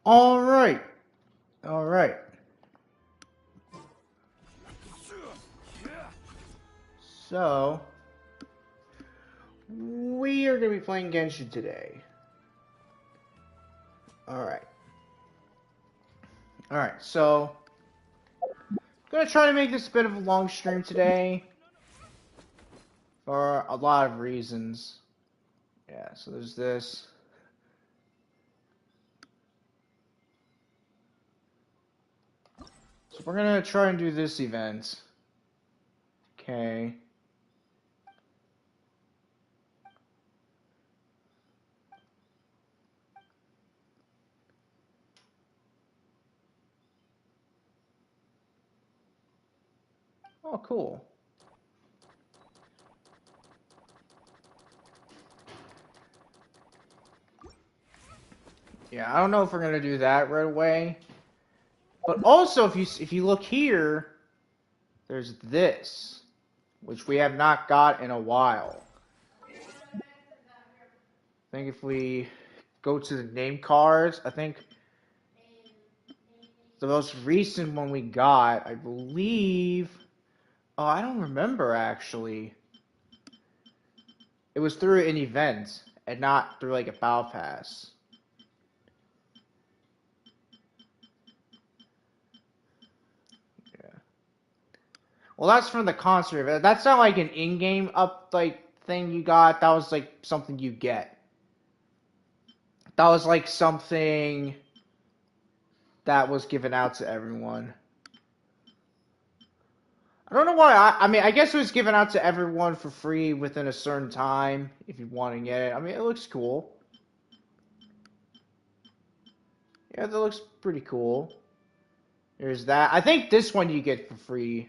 All right. All right. So, we are going to be playing Genshin today. All right. All right. So, I'm going to try to make this a bit of a long stream today for a lot of reasons. Yeah, so there's this. So, we're going to try and do this event. Okay. Oh, cool. Yeah, I don't know if we're gonna do that right away. But also, if you look here, there's this, which we have not got in a while. I think if we go to the name cards, I think the most recent one we got, I believe. Oh, I don't remember actually. It was through an event and not through like a battle pass. Yeah. Well, that's from the concert event. That's not like an in-game up like thing you got. That was like something you get. That was like something that was given out to everyone. I don't know why. I mean, I guess it was given out to everyone for free within a certain time if you want to get it. I mean, it looks cool. Yeah, that looks pretty cool. There's that. I think this one you get for free.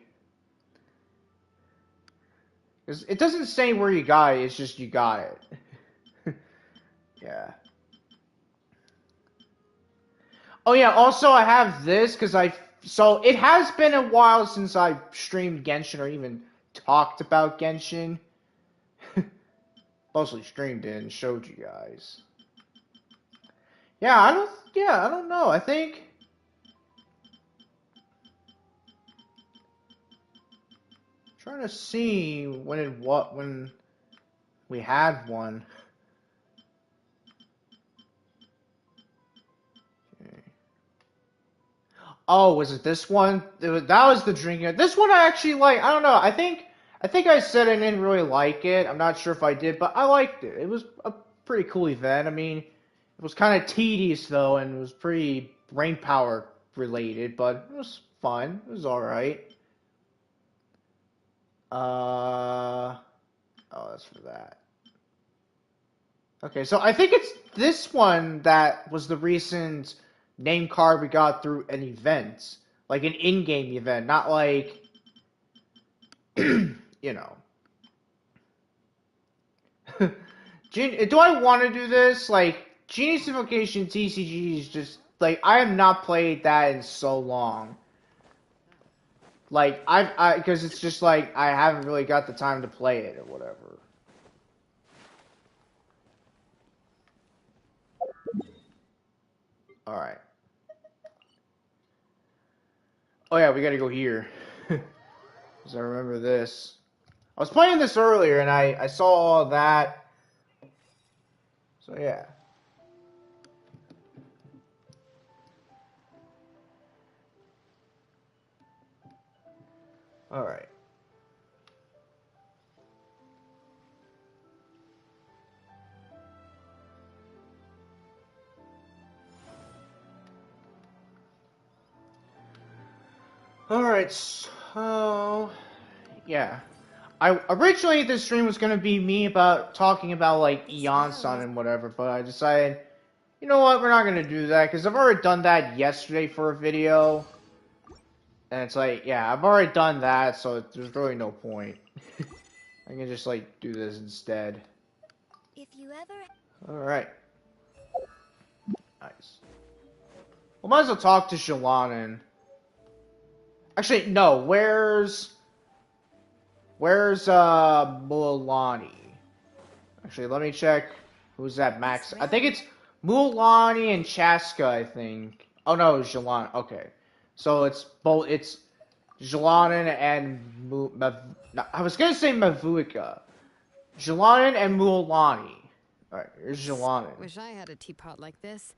It doesn't say where you got it. It's just you got it. Yeah. Oh yeah. Also, I have this because So it has been a while since I streamed Genshin or even talked about Genshin. Mostly streamed it and showed you guys. Yeah, I don't know. I think trying to see when we had one. Okay. Oh, was it this one? That was the drinking. This one I actually like. I don't know. I think I said I didn't really like it. I'm not sure if I did, but I liked it. It was a pretty cool event. I mean, it was kind of tedious though, and it was pretty brain power related, but it was fun. It was all right. Oh, that's for that. Okay, so I think it's this one that was the recent name card we got through an event, like an in-game event, not like, you know. Do I want to do this? Like, Genius Invocation TCG is just, like, I have not played that in so long. Like, because it's just like, I haven't really got the time to play it or whatever. Alright. Oh yeah, we gotta go here. Because I remember this. I was playing this earlier and I saw all that. So yeah. Alright. Alright, so yeah. I originally this stream was gonna be me talking about like Eon Sun and whatever, but I decided, you know what, we're not gonna do that because I've already done that yesterday for a video. And it's like, yeah, I've already done that, so there's really no point. I can just like do this instead. If you ever... Alright. Nice. We might as well talk to Shalana. Actually, no, where's Mualani? Actually, let me check who's at max. I think it's Mualani and Chaska, I think. Oh no, Jelani. Okay, so it's both. It's Jelanin and no, I was gonna say Mavuika. Jelanin and Mualani. Alright, here's Jelanin. Wish I had a teapot like this.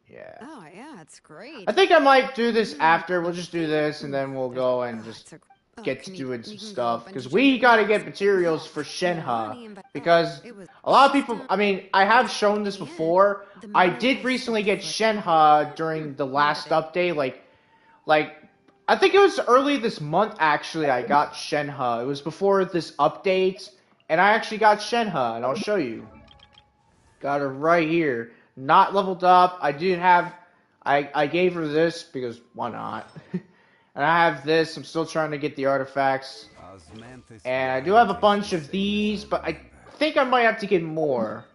Yeah. Oh yeah, it's great. I think I might do this after. We'll just do this and then we'll go and just get to doing some stuff. Because we gotta get materials for Shenhe. Because a lot of people, I mean, I have shown this before. I did recently get Shenhe during the last update. Like, I think it was early this month actually I got Shenhe. It was before this update. And I actually got Shenhe, and I'll show you. Got her right here. Not leveled up. I didn't have... I gave her this, because why not? And I have this. I'm still trying to get the artifacts. And I do have a bunch of these, but I think I might have to get more.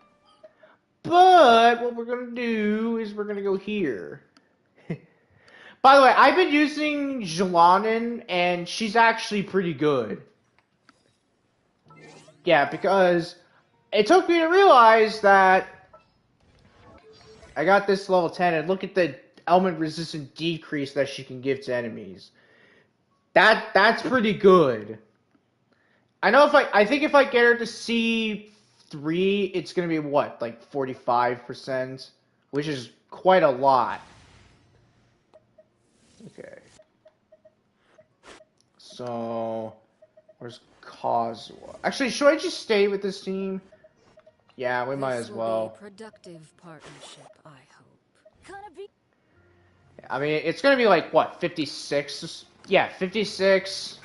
But what we're going to do is we're going to go here. By the way, I've been using Jelanin, and she's actually pretty good. Yeah, because it took me to realize that I got this level 10, and look at the element resistant decrease that she can give to enemies. That's pretty good. I know I think if I get her to C3, it's gonna be what, like 45%, which is quite a lot. Okay. So, where's Kazuha? Actually, should I just stay with this team? Yeah, we might as well. Productive partnership, I hope. I mean, it's gonna be like what, 56? Yeah, 56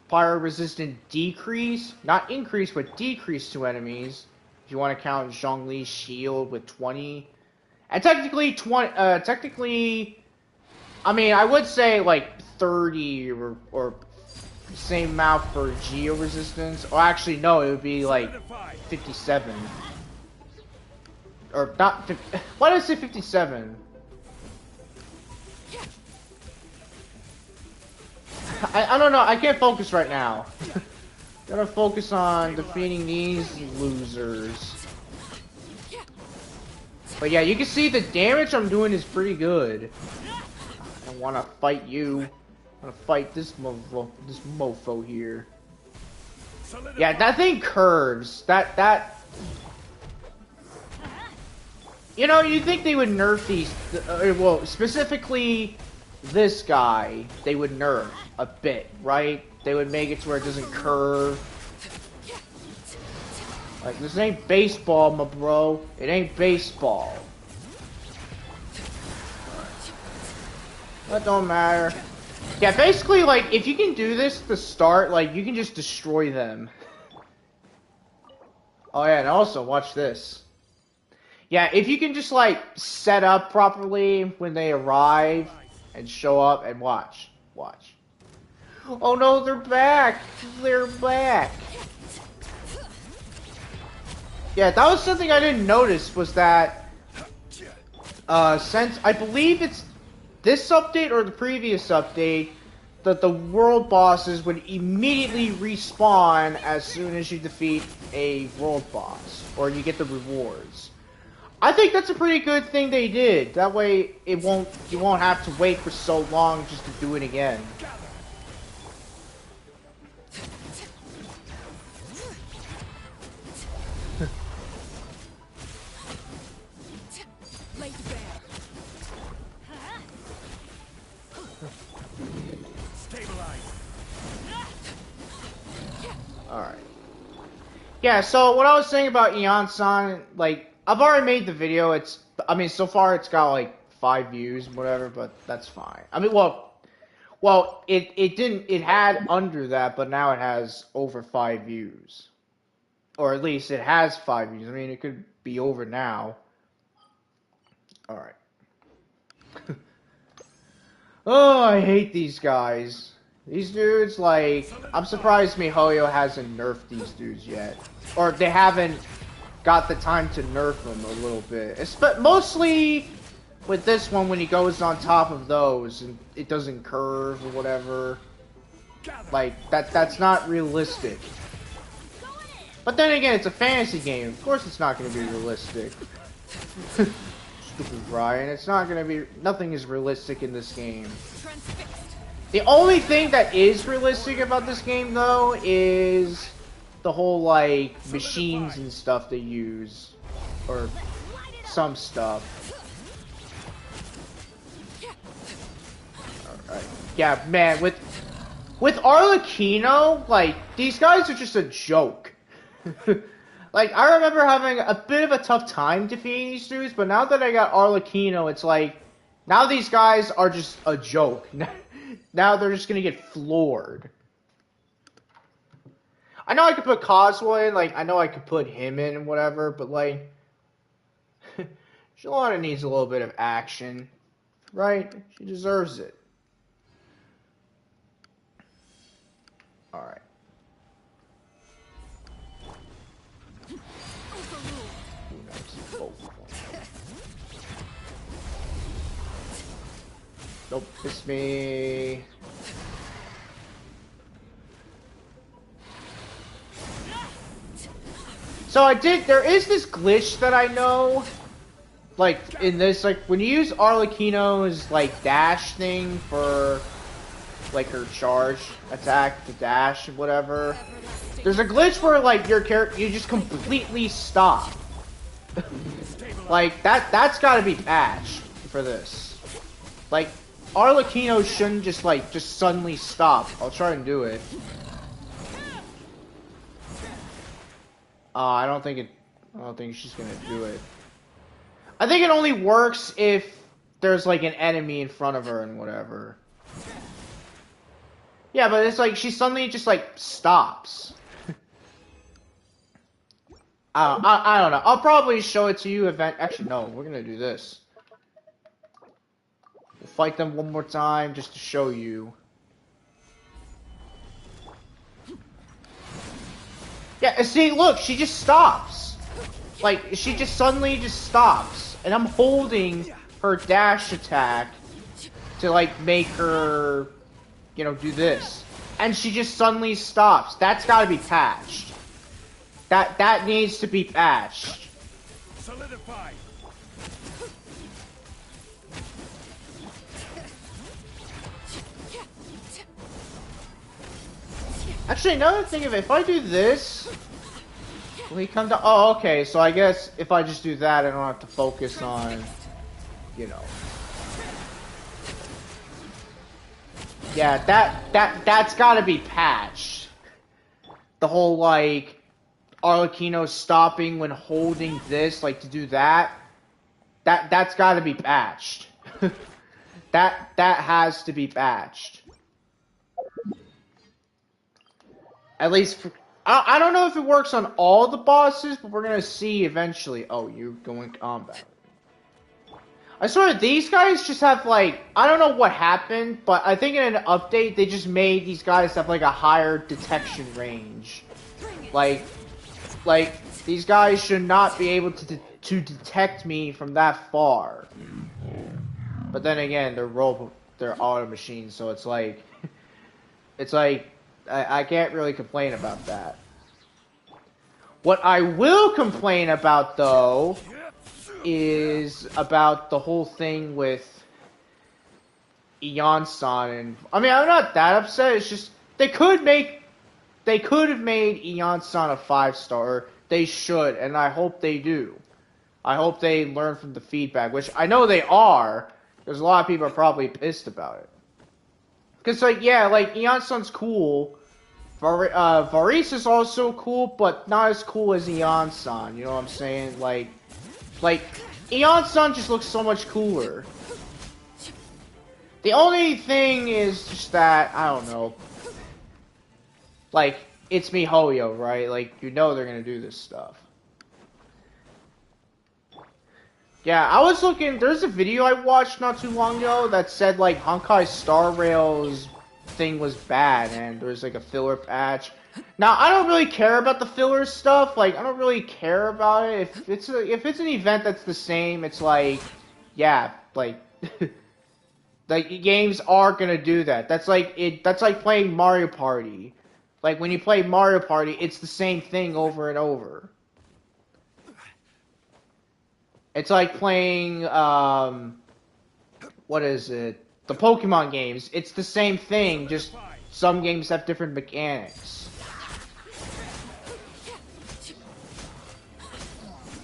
pyro resistant decrease, not increase, but decrease to enemies. If you want to count Zhongli's shield with 20, and technically I mean, I would say like 30 or same amount for geo resistance. Or actually, no, it would be like 57. Or not 50, why did I say 57? I don't know, I can't focus right now. Gotta focus on defeating these losers. But yeah, you can see the damage I'm doing is pretty good. I don't wanna fight you. I wanna fight this mofo here. Yeah, that thing curves. That you know, you'd think they would nerf these, well, specifically this guy, they would nerf a bit, right? They would make it to where it doesn't curve. Like, this ain't baseball, my bro. It ain't baseball. That don't matter. Yeah, basically, like, if you can do this to start, like, you can just destroy them. Oh yeah, and also, watch this. Yeah, if you can just, like, set up properly when they arrive and show up and watch. Watch. Oh no, they're back! They're back! Yeah, that was something I didn't notice, was that, since, I believe it's this update or the previous update, that the world bosses would immediately respawn as soon as you defeat a world boss, or you get the rewards. I think that's a pretty good thing they did. That way, you won't have to wait for so long just to do it again. Alright. Yeah, so what I was saying about Yt, like, I've already made the video. I mean, so far it's got like 5 views, whatever, but that's fine. I mean, well, it had under that, but now it has over 5 views. Or at least it has 5 views. I mean, it could be over now. Alright. Oh, I hate these guys. These dudes, like, I'm surprised MiHoYo hasn't nerfed these dudes yet. Or they haven't got the time to nerf them a little bit. Mostly with this one when he goes on top of those and it doesn't curve or whatever. Like, that's not realistic. But then again, it's a fantasy game. Of course it's not going to be realistic. Stupid Brian. It's not going to be... Nothing is realistic in this game. The only thing that is realistic about this game, though, is the whole, like, machines and stuff they use. Or some stuff. Alright. Yeah, man, with Arlecchino, like, these guys are just a joke. Like, I remember having a bit of a tough time defeating these dudes, but now that I got Arlecchino, it's like, now these guys are just a joke. Now they're just gonna get floored. I know I could put Cosway, like, I know I could put him in and whatever, but, like, Shalana needs a little bit of action, right? She deserves it. Alright. Nope, it's me. So there is this glitch that I know, like, in this, like, when you use Arlecchino's, like, dash thing for, like, her charge attack, the dash, whatever, there's a glitch where, like, your character, you just completely stop. Like, that's gotta be patched for this. Like, Arlecchino shouldn't just, like, just suddenly stop. I'll try and do it. I don't think she's gonna do it. I think it only works if there's, like, an enemy in front of her and whatever. Yeah, but it's like, she suddenly just, like, stops. I don't know. I'll probably show it to you actually, no, we're gonna do this. We'll fight them one more time just to show you. Yeah, see, look, she just stops. Like, she just suddenly just stops. And I'm holding her dash attack to, like, make her, you know, do this. And she just suddenly stops. That's gotta be patched. That needs to be patched. Solidify. Actually, another thing, if I do this, will he come down? Oh, okay, so I guess if I just do that, I don't have to focus on, you know. Yeah, that's gotta be patched. The whole, like, Arlecchino stopping when holding this, like, to do that, that's gotta be patched. that has to be patched. At least, I don't know if it works on all the bosses, but we're gonna see eventually. Oh, you're going combat. I swear these guys just have, like, I don't know what happened, but I think in an update they just made these guys have, like, a higher detection range. Like these guys should not be able to detect me from that far. But then again, they're auto machines, so it's like I can't really complain about that. What I will complain about, though, is about the whole thing with Eon-san. And I mean, I'm not that upset. It's just they could have made Eon-san a 5-star. They should, and I hope they do. I hope they learn from the feedback, which I know they are, because a lot of people are probably pissed about it. Because, like, yeah, like, Eon-san's cool. Varese is also cool, but not as cool as Eon-san, you know what I'm saying? Like, Eon-san just looks so much cooler. The only thing is just that, I don't know. Like, it's MiHoYo, right? Like, you know they're gonna do this stuff. Yeah, I was looking, there's a video I watched not too long ago that said, like, Honkai Star Rail's thing was bad, and there's, like, a filler patch. Now, I don't really care about the filler stuff, like, I don't really care about it. If it's an event that's the same, it's like, yeah, like, like, games are gonna do that. That's like playing Mario Party. Like when you play Mario Party, it's the same thing over and over. It's like playing, what is it? The Pokemon games. It's the same thing, just some games have different mechanics.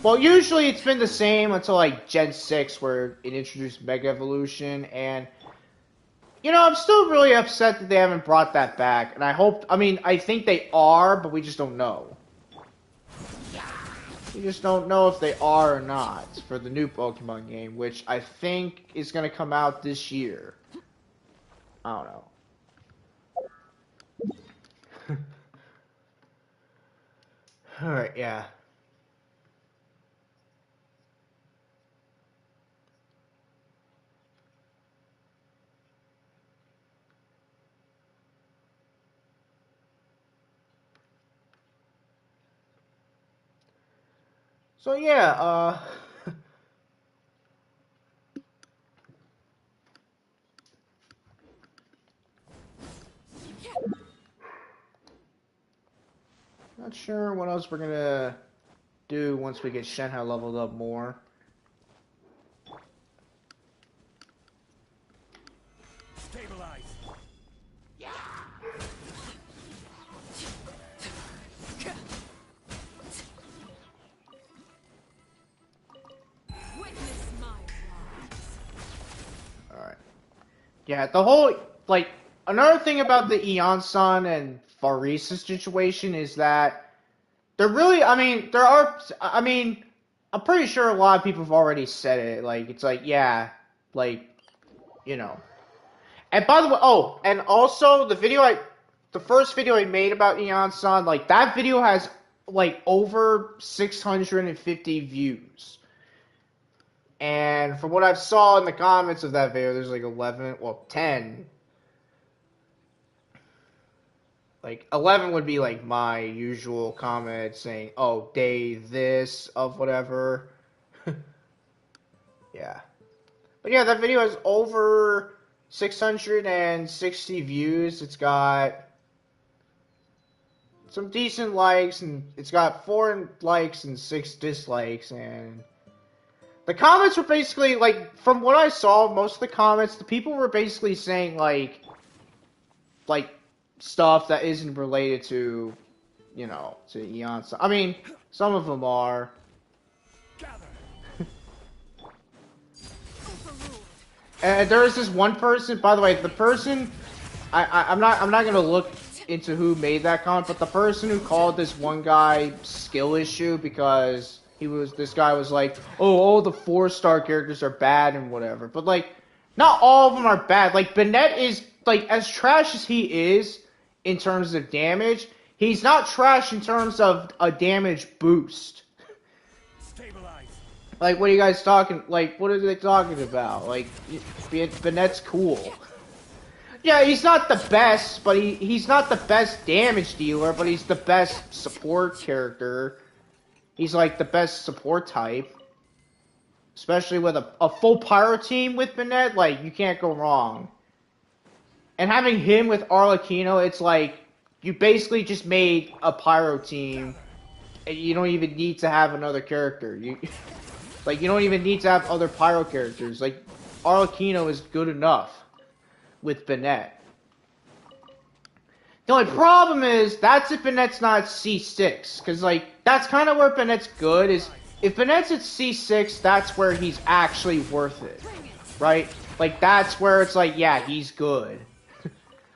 Well, usually it's been the same until like Gen 6 where it introduced Mega Evolution, and you know, I'm still really upset that they haven't brought that back, and I think they are, but we just don't know. We just don't know if they are or not for the new Pokemon game, which I think is going to come out this year. I don't know. Alright, yeah. So yeah, not sure what else we're gonna do once we get Shenhe leveled up more. Stabilize. Witness my wrongs. Alright. Yeah, the whole, like, another thing about the Eon-san and Farisa situation is that they're really, I'm pretty sure a lot of people have already said it, like, it's like, yeah, like, you know. And by the way, oh, and also the first video I made about Eon-san, like, that video has, like, over 650 views. And from what I've saw in the comments of that video, there's like 10. Like, 11 would be like my usual comment saying, oh, day this of whatever. Yeah. But yeah, that video has over 660 views. It's got some decent likes, and it's got 4 likes and 6 dislikes, and the comments were basically, like, from what I saw, most of the comments, the people were basically saying, like, stuff that isn't related to, you know, to Eon. I mean, some of them are. And there was this one person, by the way, the person, I'm not gonna look into who made that comment, but the person who called this one guy skill issue because this guy was like, oh, all the 4-star characters are bad and whatever. But, like, not all of them are bad. Like, Bennett is, like, as trash as he is in terms of damage, he's not trash in terms of a damage boost. Stabilize. Like, what are you guys talking, like, what are they talking about? Like, Bennett's cool. Yeah, he's not the best, but he's not the best damage dealer, but he's the best support character. He's like the best support type. Especially with a full pyro team with Bennett, like, you can't go wrong. And having him with Arlecchino, it's like, you basically just made a pyro team, and you don't even need to have another character. You don't even need to have other pyro characters. Like, Arlecchino is good enough with Bennett. The only problem is, that's if Bennett's not C6, because, like, that's kind of where Bennett's good, is, if Bennett's at C6, that's where he's actually worth it, right? Like, that's where it's like, yeah, he's good.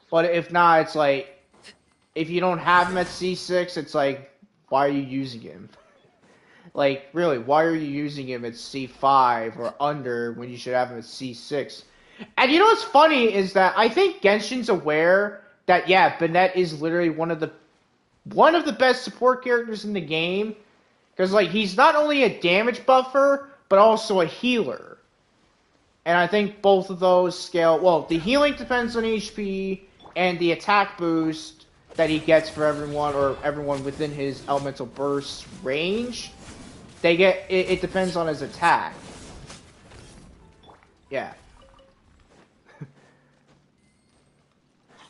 But if not, it's like, if you don't have him at C6, it's like, why are you using him? Like, really, why are you using him at C5 or under when you should have him at C6? And you know what's funny is that I think Genshin's aware that, yeah, Bennett is literally one of the best support characters in the game. Because, like, he's not only a damage buffer, but also a healer. And I think both of those scale, well, the healing depends on HP, and the attack boost that he gets for everyone, or everyone within his elemental burst range, it depends on his attack. Yeah.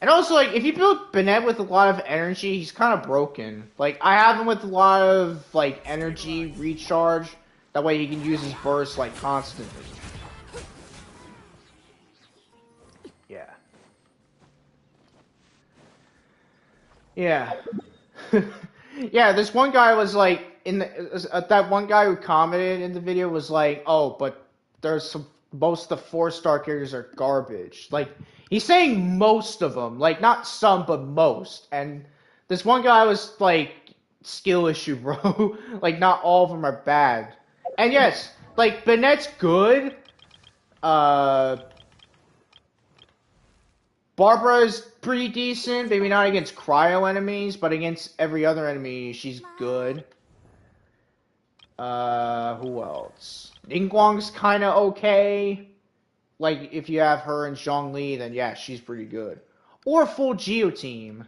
And also, like, if you build Bennett with a lot of energy, he's kind of broken. Like, I have him with a lot of, like, energy Stabilize. recharge. That way he can use his burst, like, constantly. Yeah. Yeah. Yeah, this one guy was like, that one guy who commented in the video was like, oh, but there's some, most of the 4-star characters are garbage. Like, he's saying most of them, like, not some, but most. And this one guy was like, skill issue, bro. Like, not all of them are bad. And yes, like, Bennett's good. Uh, Barbara is pretty decent, maybe not against cryo enemies, but against every other enemy, she's good. Who else? Ningguang's kind of okay. Like, if you have her and Zhongli, then yeah, she's pretty good. Or full Geo team.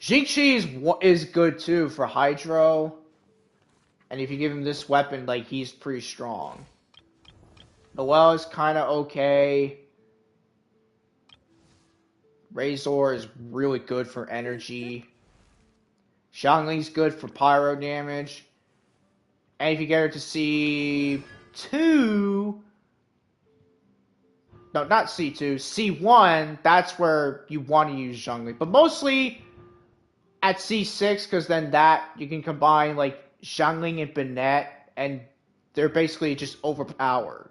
Jingxi is good too for Hydro. And if you give him this weapon, like, he's pretty strong. Noelle is kind of okay. Razor is really good for energy. Xiangling's good for pyro damage. And if you get her to C2... No, not C2. C1, that's where you want to use Xiangling. But mostly at C6, because then that, you can combine, like, Xiangling and Bennett, and they're basically just overpowered.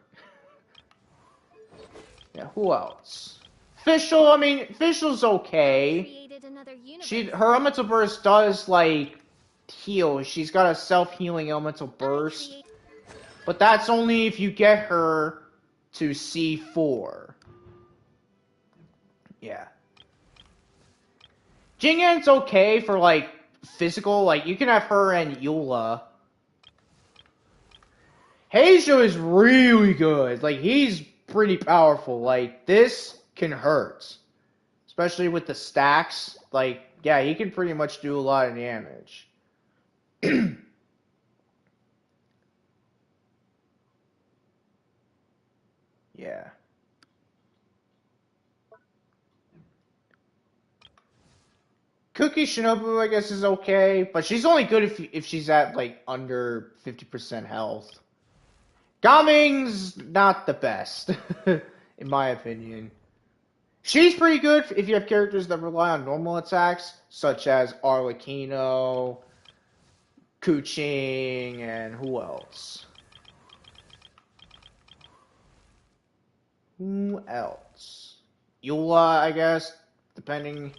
Yeah, who else? Fischl, I mean, Fischl's okay. Created another universe. Her elemental burst does, like, heal. She's got a self-healing elemental burst. But that's only if you get her to C4. Yeah. Jingyan's okay for, like, physical. Like, you can have her and Eula. Heizhou is really good. Like, he's pretty powerful. Like, this can hurt. Especially with the stacks. Like, yeah, he can pretty much do a lot of damage. Yeah. Cookie Shinobu, I guess, is okay, but she's only good if she's at, like, under 50% health. Gaming's not the best, in my opinion. She's pretty good if you have characters that rely on normal attacks, such as Arlecchino, Kuching, and who else? Who else? Eula, I guess, depending...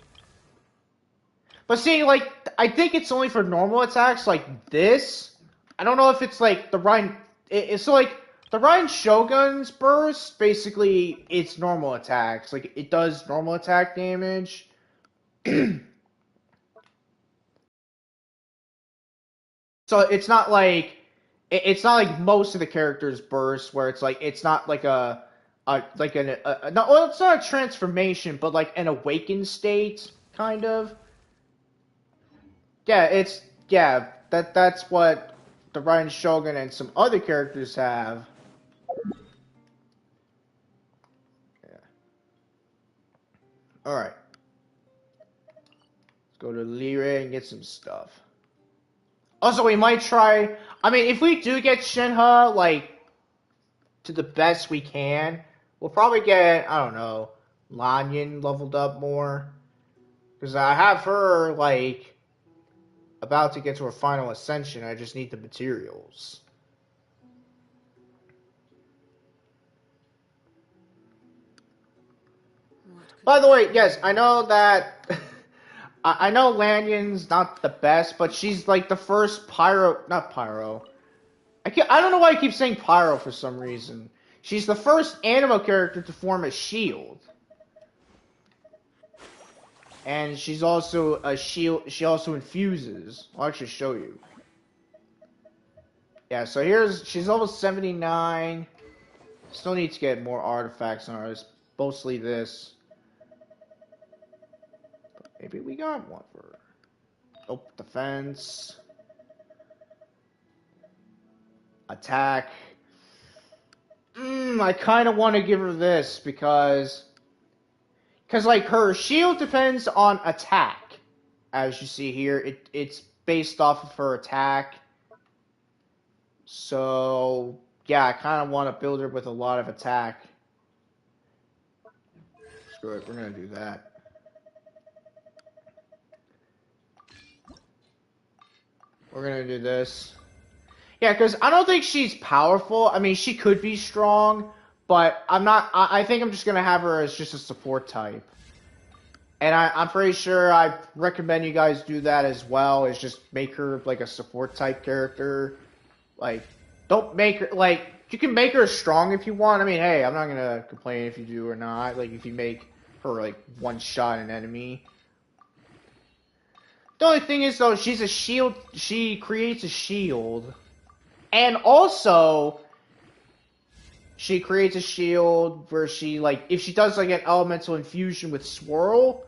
But see, like, I think it's only for normal attacks like this. I don't know if it's like the Ryan... It's so, like, the Ryan Shogun's burst, basically, it's normal attacks. Like, it does normal attack damage. So it's not like... It's not like most of the characters' bursts, where it's like, it's not like like no, well, it's not a transformation, but like an awakened state, kind of. Yeah, that's what the Ryan Shogun and some other characters have. Yeah. All right. Let's go to Lire and get some stuff. Also, we might try. I mean, if we do get Shenhe, like, to the best we can, we'll probably get, I don't know, Lanyan leveled up more. Because I have her, like, about to get to her final ascension. I just need the materials. By the way, yes, I know that... I know Lanyan's not the best, but she's like the first pyro... Not pyro. I don't know why I keep saying pyro for some reason. She's the first animo character to form a shield. And she's also a shield... She also infuses. I'll actually show you. Yeah, so she's level 79. Still need to get more artifacts on her. It's mostly this. But maybe we got one for her. Oh, defense. Attack. I kind of want to give her this because like her shield depends on attack, as you see here. It's based off of her attack. So yeah, I kind of want to build her with a lot of attack. Screw it, we're gonna do that. We're gonna do this. Yeah, because I don't think she's powerful. I mean, she could be strong, but I'm not. I think I'm just gonna have her as just a support type. And I'm pretty sure I recommend you guys do that as well. Is just make her like a support type character. Like, don't make her like you can make her strong if you want. I mean, hey, I'm not gonna complain if you do or not. Like, if you make her like one shot an enemy. The only thing is though, she's a shield. She creates a shield. And also, she creates a shield where she, like, if she does, like, an elemental infusion with Swirl,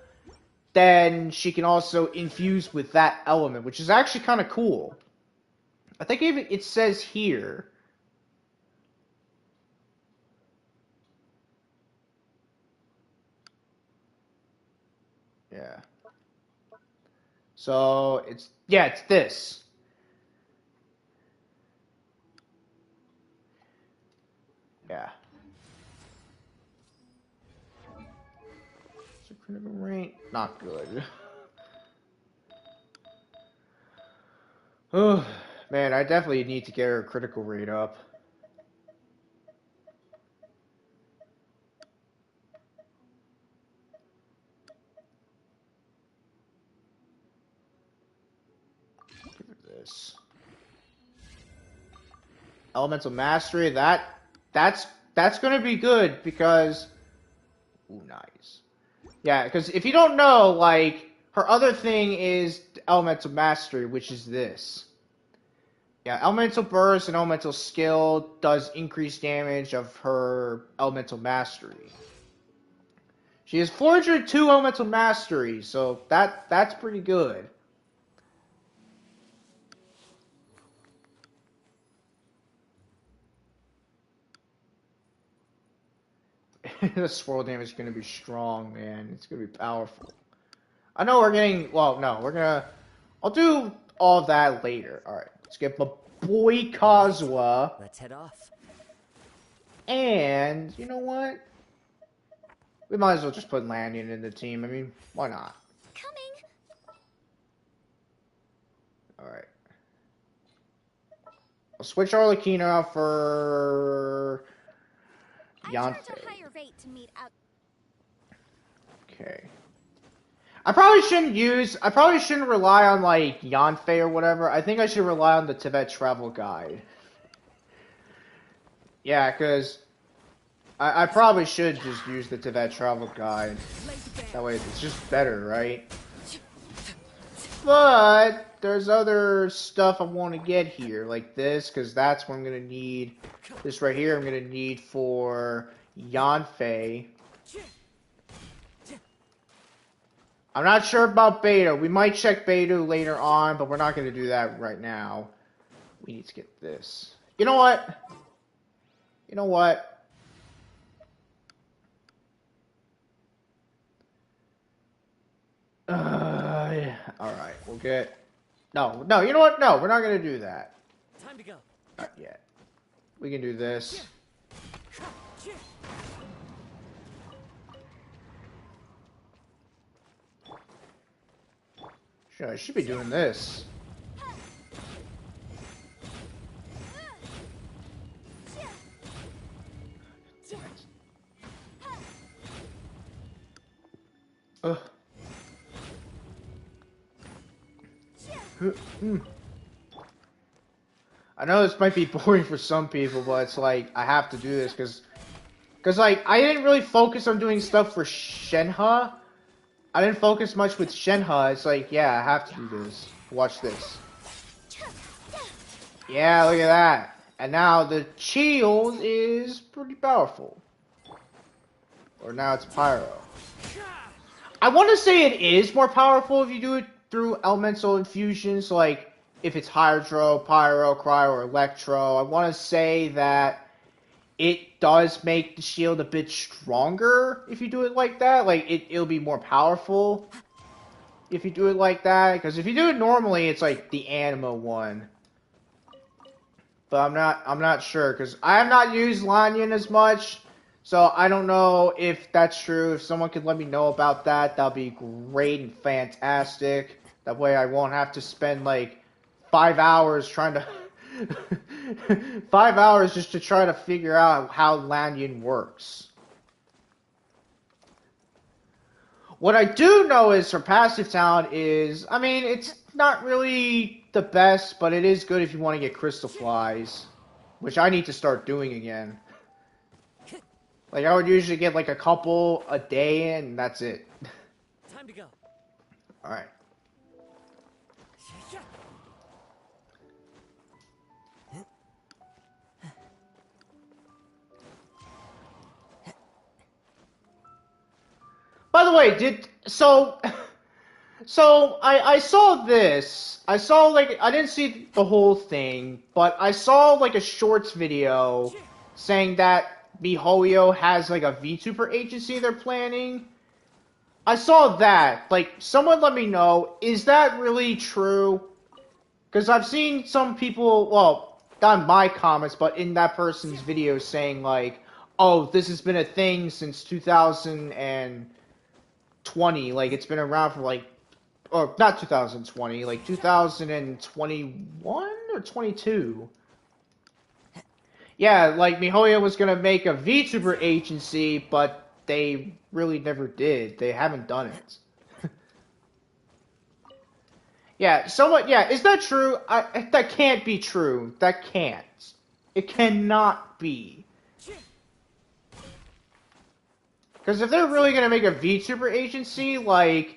then she can also infuse with that element, which is actually kind of cool. I think even it says here. Yeah. So, it's this. Yeah. So critical rate, not good. Oh, man, I definitely need to get her critical rate up. Give her this. Elemental Mastery, that's gonna be good because ooh, nice. Yeah, because if you don't know, like, her other thing is Elemental Mastery, which is this. Yeah, Elemental Burst and Elemental Skill does increase damage of her Elemental Mastery. She has 402 Elemental Mastery, so that's pretty good. The swirl damage is going to be strong, man. It's going to be powerful. I know we're getting... Well, no, we're going to... I'll do all of that later. Alright, let's get my boy Kazuha. Let's head off. And, you know what? We might as well just put Lanyon in the team. I mean, why not? Coming. Alright. I'll switch Arlecchino out for... I Yanthe. charge a higher rate to meet out. Okay. I probably shouldn't rely on, like, Yanthe or whatever. I think I should rely on the Tibet Travel Guide. Yeah, because I probably should just use the Tibet Travel Guide. That way it's just better, right? But there's other stuff I want to get here, like this, because that's what I'm going to need. This right here I'm going to need for Yanthe. I'm not sure about Beta. We might check Beta later on, but we're not going to do that right now. We need to get this. You know what? You know what? Alright, we'll get... No, you know what? No, we're not going to do that. Time to go. Not yet. We can do this. Sure, I should be doing this. Ugh. I know this might be boring for some people, but it's like, I have to do this because like, I didn't really focus on doing stuff for Shenhe. I didn't focus much with Shenhe. It's like, yeah, I have to do this. Watch this. Yeah, look at that. And now the shield is pretty powerful. Or now it's Pyro. I want to say it is more powerful if you do it through elemental infusions, like if it's Hydro, Pyro, Cryo, or Electro. I want to say that it does make the shield a bit stronger if you do it like that. Like, it'll be more powerful if you do it like that. Because if you do it normally, it's like the anima one. But I'm not sure, because I have not used Lanyan as much, so I don't know if that's true. If someone could let me know about that, that'd be great and fantastic. That way I won't have to spend like 5 hours trying to 5 hours just to try to figure out how Lanyan works. What I do know is her passive talent is, I mean, it's not really the best, but it is good if you want to get crystal flies, which I need to start doing again. Like, I would usually get like a couple a day, and that's it. Time to go. Alright. By the way, so I saw this. I saw like I didn't see the whole thing, but I saw like a shorts video saying that MiHoYo has like a VTuber agency they're planning. I saw that. Like, someone let me know, is that really true? Because I've seen some people, well, not in my comments, but in that person's video saying like, oh, this has been a thing since 2020. Like, it's been around for like, or not 2020, like 2021 or 22. Yeah, like MiHoYo was gonna make a VTuber agency, but they really never did. They haven't done it. Yeah, somewhat. Yeah, is that true? That can't be true. That can't. It cannot be. Because if they're really gonna make a VTuber agency, like,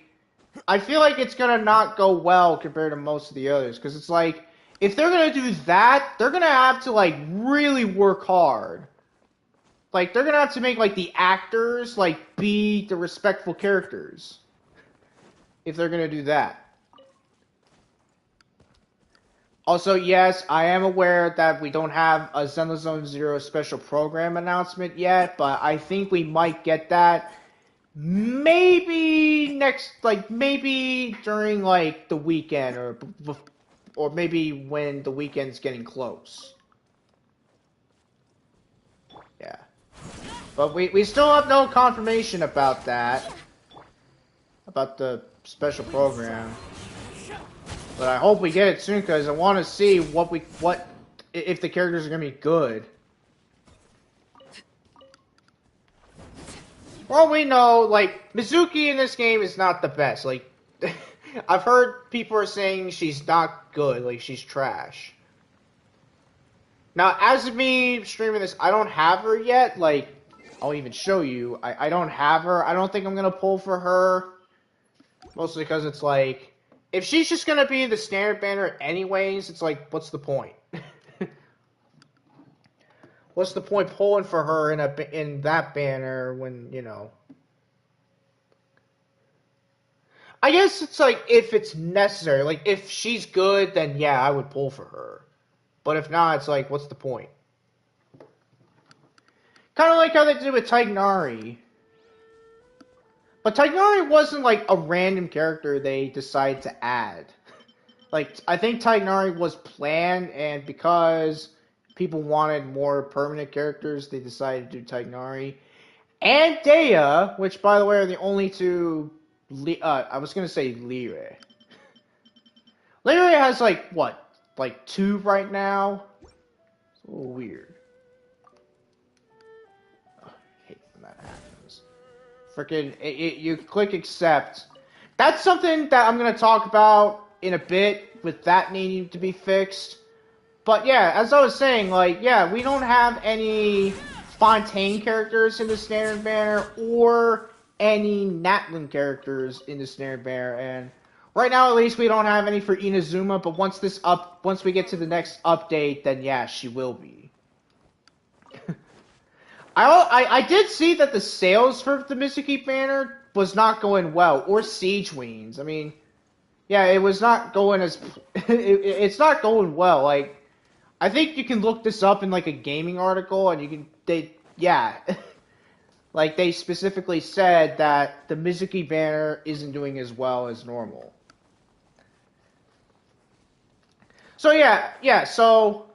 I feel like it's gonna not go well compared to most of the others. Because it's like, if they're gonna do that, they're gonna have to like really work hard. Like, they're gonna have to make like the actors like be the respectful characters. If they're gonna do that. Also, yes, I am aware that we don't have a Zenless Zone Zero special program announcement yet, but I think we might get that maybe maybe during like the weekend, or maybe when the weekend's getting close. Yeah, but we still have no confirmation about that, about the special program. But I hope we get it soon, because I want to see what if the characters are gonna be good. For all we know, like, Mizuki in this game is not the best. Like, I've heard people are saying she's not good, like she's trash. Now, as of me streaming this, I don't have her yet. Like, I'll even show you. I don't have her. I don't think I'm gonna pull for her. Mostly because it's like, if she's just gonna be the standard banner anyways, it's like, what's the point? What's the point pulling for her in that banner when, you know? I guess it's like, if it's necessary. Like, if she's good, then yeah, I would pull for her. But if not, it's like, what's the point? Kind of like how they did with Tignari. But Tignari wasn't like a random character they decided to add. Like, I think Tignari was planned, and because people wanted more permanent characters, they decided to do Tignari. And Dea, which, by the way, are the only two... I was going to say Lyre. Lyre has, like, what? Like, 2 right now? It's a little weird. Oh, I hate when that happens. Frickin', you click accept. That's something that I'm going to talk about in a bit, with that needing to be fixed. But yeah, as I was saying, like, yeah, we don't have any Fontaine characters in the standard banner, or any Natlin characters in the standard banner, and right now at least we don't have any for Inazuma, but once we get to the next update, then yeah, she will be. I did see that the sales for the Mizuki banner was not going well, or Siege Wings. I mean, yeah, it was not going as... it's not going well. Like, I think you can look this up in, like, a gaming article, and you can yeah, like they specifically said that the Mizuki banner isn't doing as well as normal. So yeah. So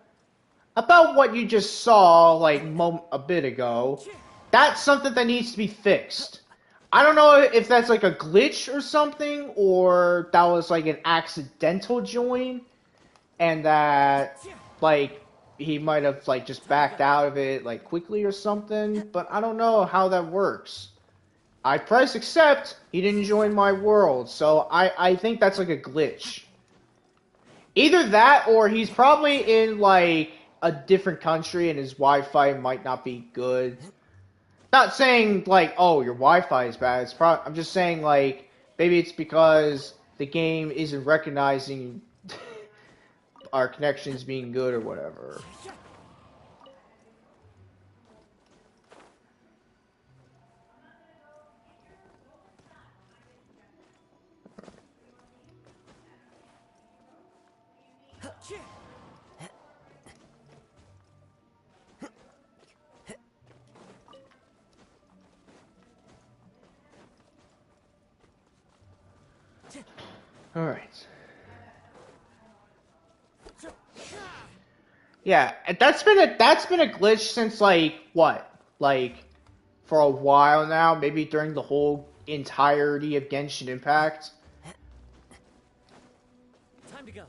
about what you just saw like a bit ago, that's something that needs to be fixed. I don't know if that's like a glitch or something, or that was like an accidental join, and that like he might have like just backed out of it like quickly or something. But I don't know how that works. I press accept. He didn't join my world, so I think that's like a glitch. Either that or he's probably in like a different country and his Wi-Fi might not be good. Not saying like, oh, your Wi-Fi is bad. I'm just saying like maybe it's because the game isn't recognizing our connections being good or whatever. All right. Yeah, and that's been a glitch since like what? Like for a while now, maybe during the whole entirety of Genshin Impact. Time to go.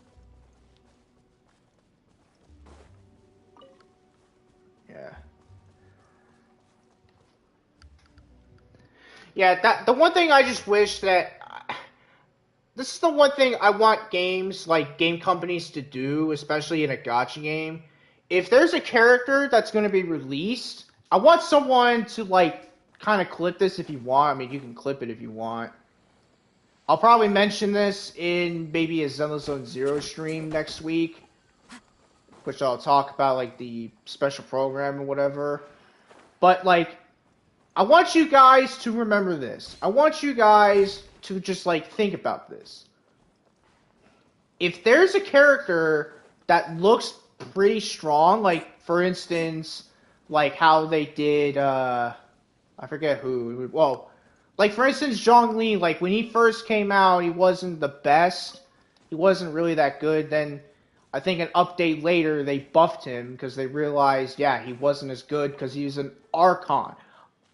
Yeah. Yeah, that the one thing I just wish that this is the one thing I want games like game companies to do, especially in a gacha game. If there's a character that's going to be released, I want someone to like kind of clip this if you want. I mean, you can clip it if you want. I'll probably mention this in maybe a Zone Zero stream next week, which I'll talk about like the special program or whatever. But like, I want you guys to remember this. I want you guys to just like think about this. If there's a character that looks pretty strong, like for instance, like how they did, I forget who. Well, like for instance, Zhongli. Like when he first came out, he wasn't the best. He wasn't really that good. Then I think an update later they buffed him because they realized, yeah, he wasn't as good because he's an Archon.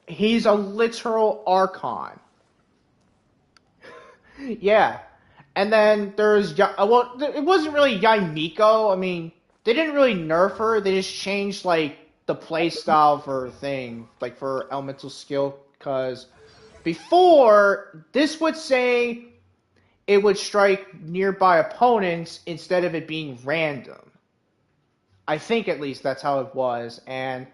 He's a literal Archon. Yeah. And then there's well, it wasn't really Yai Miko. I mean, they didn't really nerf her. They just changed like the play style for her thing, like for elemental skill. Because before this would say it would strike nearby opponents instead of it being random. I think at least that's how it was. And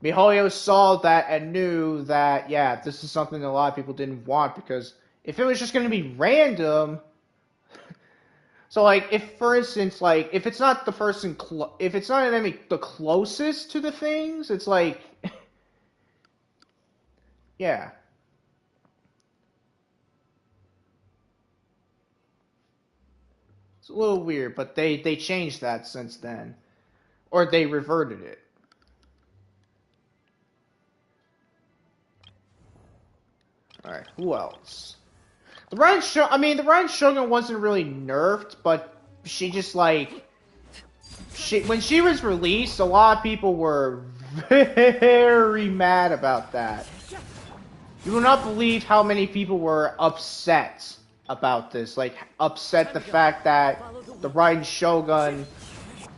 MiHoYo saw that and knew that yeah, this is something a lot of people didn't want because if it was just going to be random. So, like, if, for instance, like, if it's not the person, if it's not an enemy the closest to the things, it's like, yeah. It's a little weird, but they changed that since then. Or they reverted it. Alright, who else? The Ryan Shogun wasn't really nerfed, but she just, like, when she was released, a lot of people were very mad about that. You will not believe how many people were upset about this. Like, upset the fact that the Raiden Shogun...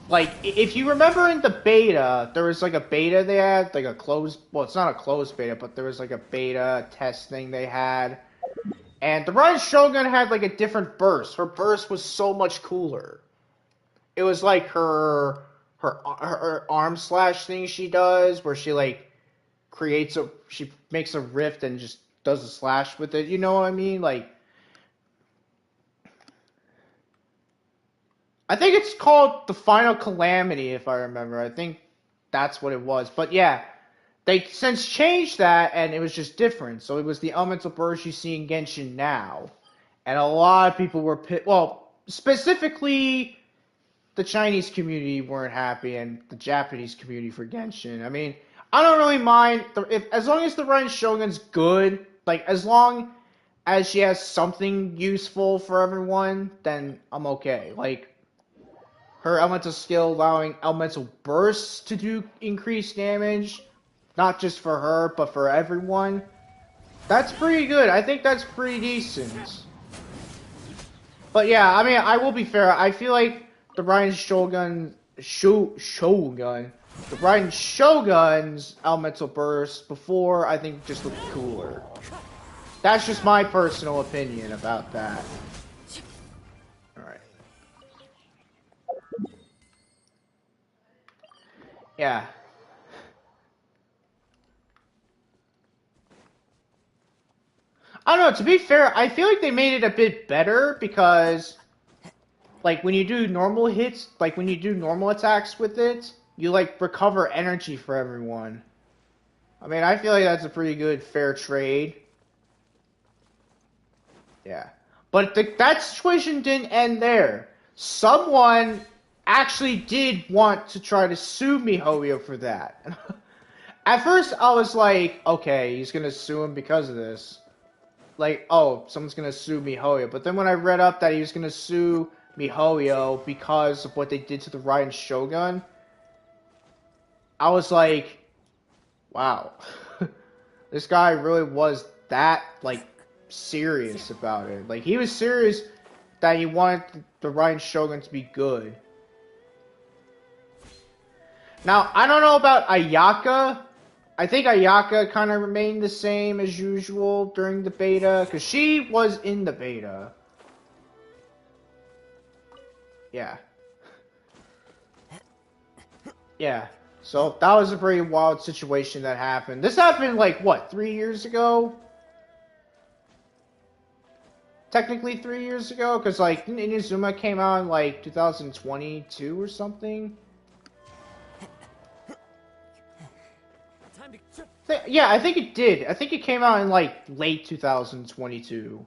Like, if you remember in the beta, there was like a beta they had, like a closed... Well, it's not a closed beta, but there was like a beta test thing they had. And the Raiden Shogun had like a different burst. Her burst was so much cooler. It was like her arm slash thing she does, where she like she makes a rift and just does a slash with it. You know what I mean? Like, I think it's called the Final Calamity, if I remember. I think that's what it was. But yeah, they since changed that, and it was just different. So it was the elemental burst you see in Genshin now, and a lot of people were well, specifically the Chinese community weren't happy, and the Japanese community for Genshin. I mean, I don't really mind as long as the Rain Shogun's good. Like as long as she has something useful for everyone, then I'm okay. Like her elemental skill allowing elemental bursts to do increased damage, not just for her but for everyone. That's pretty good. I think that's pretty decent. But yeah, I mean, I will be fair. I feel like the Ryan Shogun, the Ryan Shogun's elemental burst before I think just looked cooler. That's just my personal opinion about that. All right. Yeah. I don't know. To be fair, I feel like they made it a bit better because, like, when you do normal hits, like when you do normal attacks with it, you like recover energy for everyone. I mean, I feel like that's a pretty good fair trade. Yeah. But that situation didn't end there. Someone actually did want to try to sue MiHoYo for that. At first, I was like, okay, he's gonna sue him because of this. Like, oh, someone's gonna sue MiHoYo. But then when I read up that he was gonna sue MiHoYo because of what they did to the Raiden Shogun, I was like, wow. This guy really was that, like, serious about it. Like, he was serious that he wanted the Raiden Shogun to be good. Now, I don't know about Ayaka. I think Ayaka kind of remained the same as usual during the beta, because she was in the beta. Yeah. Yeah. So, that was a pretty wild situation that happened. This happened, like, what, 3 years ago? Technically 3 years ago? Because, like, Inazuma came out in, like, 2022 or something? Yeah, I think it did. I think it came out in, like, late 2022.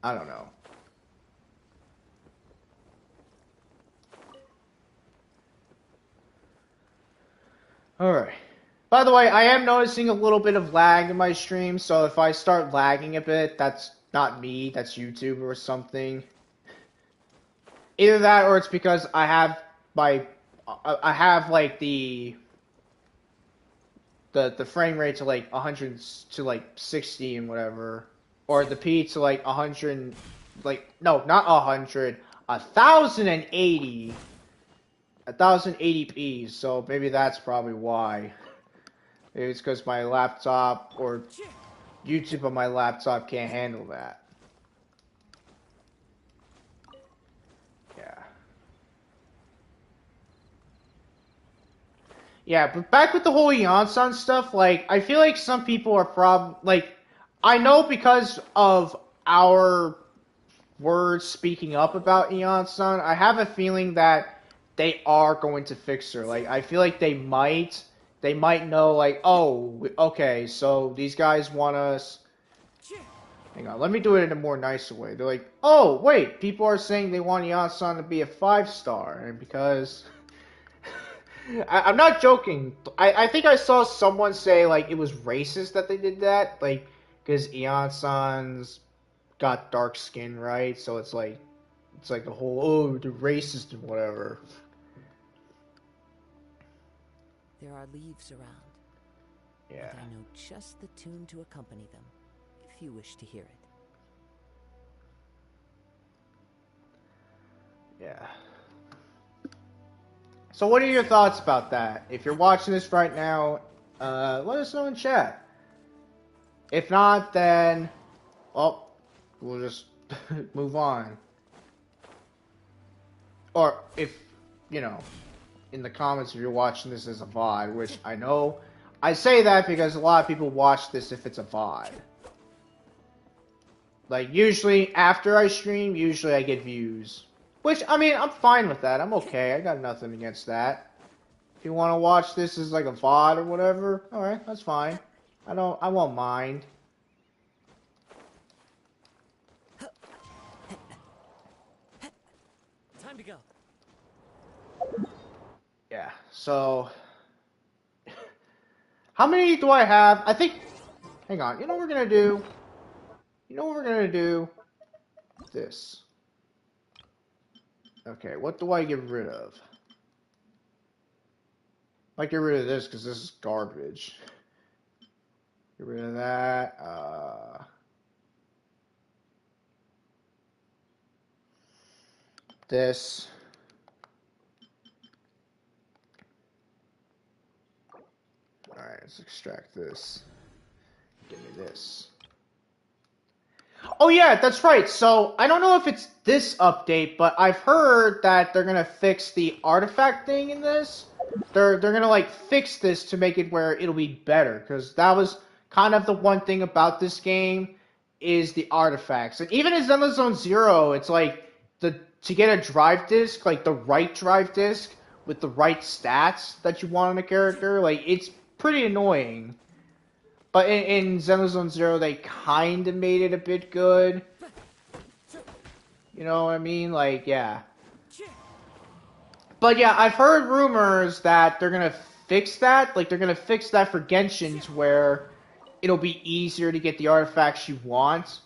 I don't know. Alright. By the way, I am noticing a little bit of lag in my stream, so if I start lagging a bit, that's not me, that's YouTube or something. Either that or it's because I have like the frame rate to like 100 to like 60 and whatever, or the P to like 100, like no, not 100, 1080, 1080p. So maybe that's probably why. Maybe it's because my laptop or YouTube on my laptop can't handle that. Yeah. Yeah, but back with the whole Yonsan stuff, like, I feel like some people are like, I know because of our words speaking up about Yonsan, I have a feeling that they are going to fix her. Like, I feel like they might know, like, oh, okay, so these guys want us. Hang on, let me do it in a more nicer way. They're like, oh, wait, people are saying they want Yonsan to be a 5-star, and because. I'm not joking. I think I saw someone say, like, it was racist that they did that, like, because Eon-san's got dark skin, right? So it's like the whole, oh, they're racist and whatever. There are leaves around. Yeah. And I know just the tune to accompany them, if you wish to hear it. Yeah. So what are your thoughts about that? If you're watching this right now, let us know in chat. If not, then, well, we'll just move on. Or if, you know, in the comments if you're watching this as a VOD, which I know, I say that because a lot of people watch this if it's a VOD. Like, usually, after I stream, usually I get views. Which, I mean, I'm fine with that. I'm okay. I got nothing against that. If you want to watch this as like a VOD or whatever, alright, that's fine. I won't mind. Time to go. Yeah, so how many do I have? I think, hang on, you know what we're gonna do? You know what we're gonna do? This. Okay, what do I get rid of? I might get rid of this because this is garbage. Get rid of that. This. Alright, let's extract this. Give me this. Oh yeah, that's right. So I don't know if it's this update, but I've heard that they're gonna fix the artifact thing in this. They're gonna like fix this to make it where it'll be better, because that was kind of the one thing about this game is the artifacts. And even in Zenless Zone Zero, it's like to get a drive disc, like the right drive disc with the right stats that you want in a character, like it's pretty annoying. But in Zenless Zone Zero, they kind of made it a bit good. You know what I mean? Like, yeah. But yeah, I've heard rumors that they're gonna fix that. Like, they're gonna fix that for Genshin to where it'll be easier to get the artifacts you want.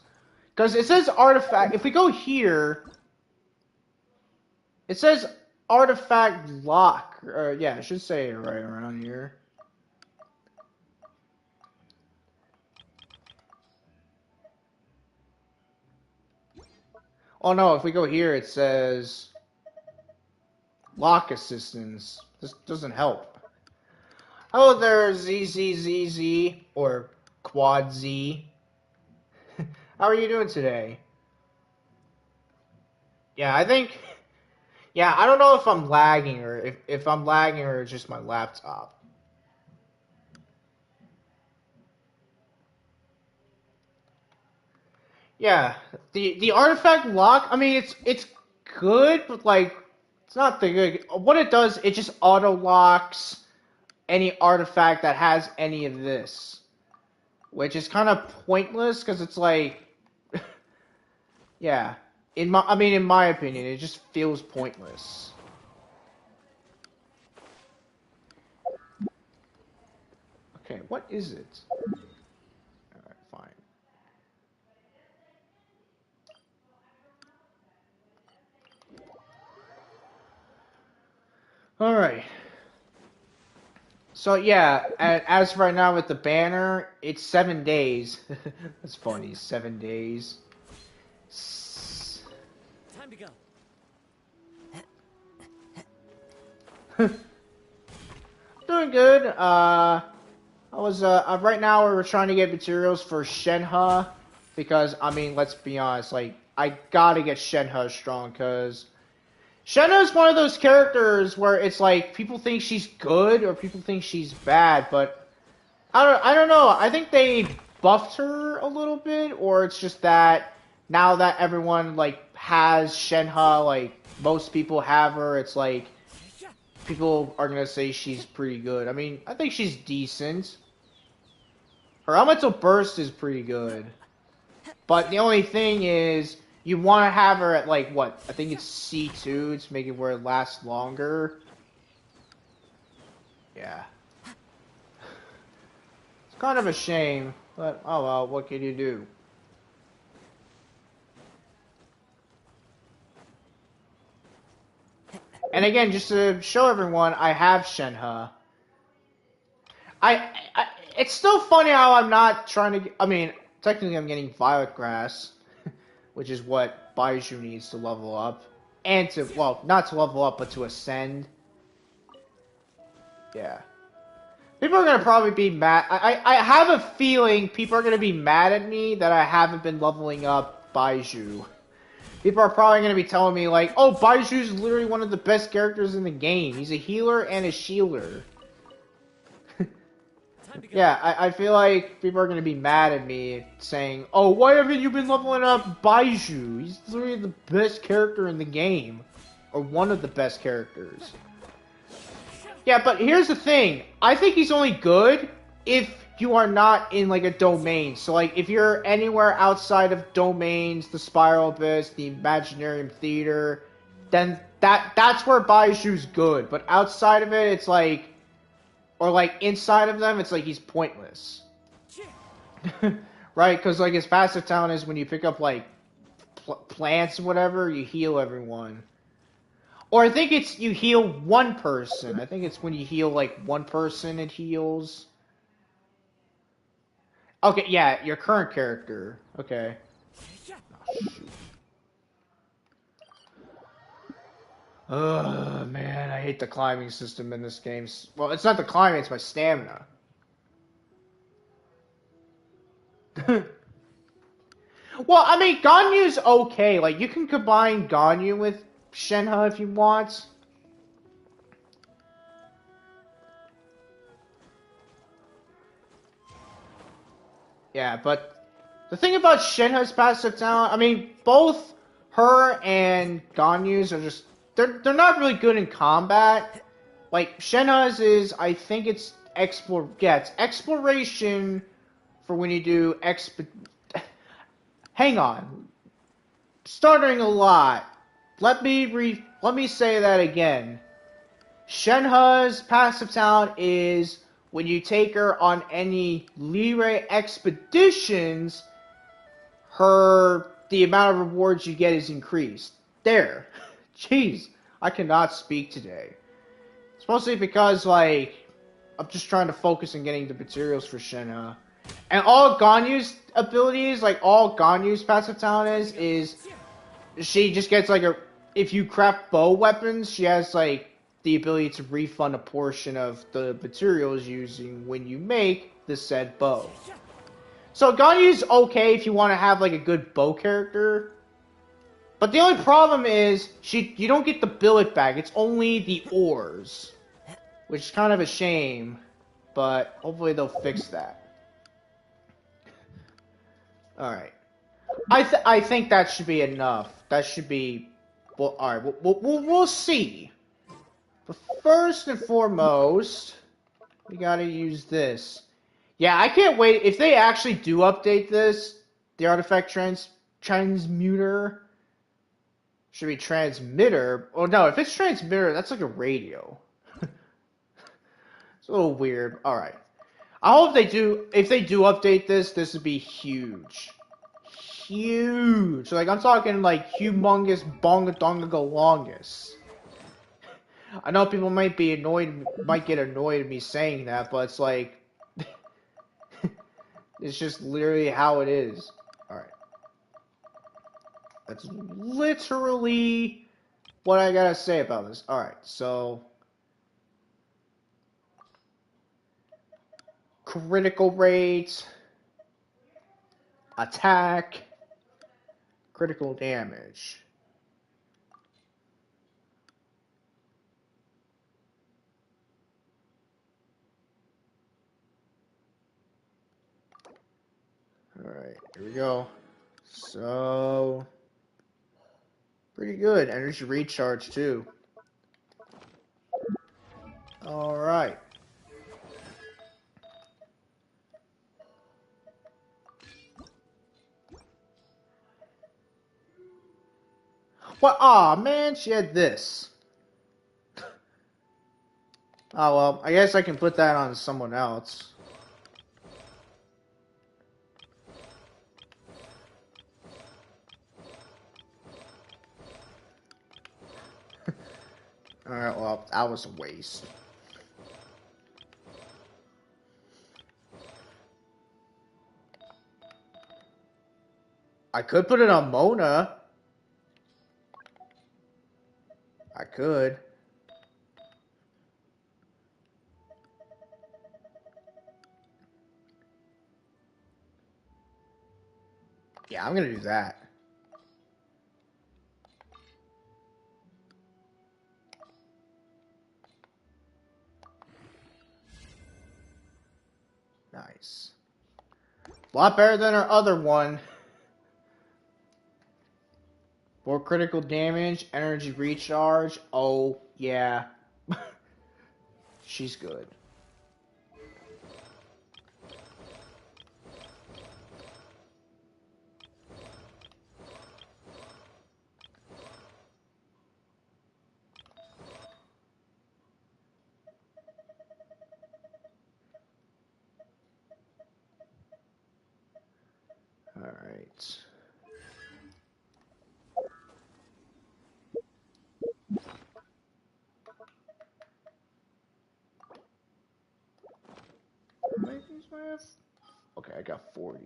Because it says artifact. If we go here, it says artifact lock. Yeah, I should say it right around here. Oh no, if we go here, it says lock assistance. This doesn't help. Hello there, ZZZZ, or Quad Z. How are you doing today? Yeah, I think... Yeah, I don't know if I'm lagging, or if I'm lagging, or it's just my laptop. Yeah, the artifact lock, I mean, it's good, but, like, it's not the good... What it does, it just auto-locks any artifact that has any of this. Which is kind of pointless, because it's like... yeah. In my opinion, it just feels pointless. Okay, what is it? Alright, fine. Alright. So yeah, as of right now with the banner, it's 7 days. That's funny, 7 days. Time to go. Doing good. I was right now we're trying to get materials for Shenhe because I mean, let's be honest, like I gotta get Shenhe strong because Shenhe is one of those characters where it's like people think she's good or people think she's bad, but I don't know. I think they buffed her a little bit, or it's just that now that everyone like has Shenhe, like most people have her, it's like people are gonna say she's pretty good. I mean, I think she's decent. Her elemental burst is pretty good, but the only thing is you want to have her at like what? I think it's C2 to make it where it lasts longer. Yeah. It's kind of a shame, but oh well, what can you do? And again, just to show everyone, I have Shenhe. It's still funny how I'm not trying to... I mean, technically I'm getting Violet Grass, which is what Baiju needs to level up. And to, well, not to level up, but to ascend. Yeah. People are going to probably be mad. I have a feeling people are going to be mad at me that I haven't been leveling up Baiju. People are probably going to be telling me, like, oh, Baiju's literally one of the best characters in the game. He's a healer and a shielder. Yeah, I feel like people are going to be mad at me saying, oh, why haven't you been leveling up Baiju? He's literally the best character in the game. Or one of the best characters. Yeah, but here's the thing. I think he's only good if you are not in, like, a domain. So, like, if you're anywhere outside of domains, the Spiral Abyss, the Imaginarium Theater, then that's where Baiju's good. But outside of it, it's like, or like inside of them, it's like he's pointless. Right? Because like his passive talent is when you pick up like plants or whatever, you heal everyone. Or I think it's you heal one person. I think it's when you heal like one person, it heals. Okay, yeah, your current character. Okay. Oh man, I hate the climbing system in this game. Well, it's not the climbing, it's my stamina. Well, I mean, Ganyu's okay. Like, you can combine Ganyu with Shenhe if you want. Yeah, but the thing about Shenhe's passive talent, I mean, both her and Ganyu's are just they're not really good in combat. Like Shenhe's is, I think it's it's exploration for when you do Hang on, stuttering a lot. Let me say that again. Shenhe's passive talent is when you take her on any Liray expeditions, the amount of rewards you get is increased. There. Jeez, I cannot speak today. It's mostly because, like, I'm just trying to focus on getting the materials for Shenhe. And all Ganyu's abilities, like, all Ganyu's passive talent is she just gets, like, if you craft bow weapons, she has, like, the ability to refund a portion of the materials using when you make the said bow. So Ganyu's okay if you want to have, like, a good bow character. But the only problem is, you don't get the billet back. It's only the ores. Which is kind of a shame. But hopefully they'll fix that. Alright. I think that should be enough. That should be... Well, alright, we'll see. But first and foremost, we gotta use this. Yeah, I can't wait. If they actually do update this, the artifact transmuter should be transmitter. Oh no, if it's transmitter, that's like a radio. It's a little weird. Alright. I hope they do, if they do update this would be huge. Huge. Like, I'm talking like humongous bonga donga galongus. I know people might get annoyed at me saying that, but it's like, it's just literally how it is. Alright. That's literally what I gotta say about this. Alright, so... critical rate, attack, critical damage. Alright, here we go. So, pretty good. Energy recharge, too. Alright. What? Aw, man, she had this. Oh, well, I guess I can put that on someone else. Alright, well, that was a waste. I could put it on Mona. I could. Yeah, I'm gonna do that. Nice. A lot better than our other one. More critical damage, energy recharge. Oh, yeah. She's good. Alright. Okay, I got 40.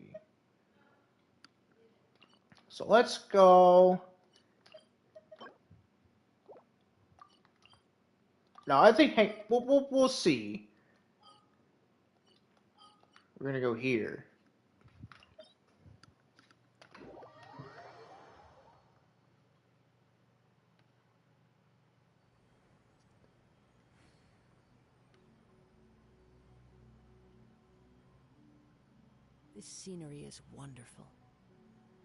So let's go. No, I think, hey, we'll see. We're gonna go here. This scenery is wonderful.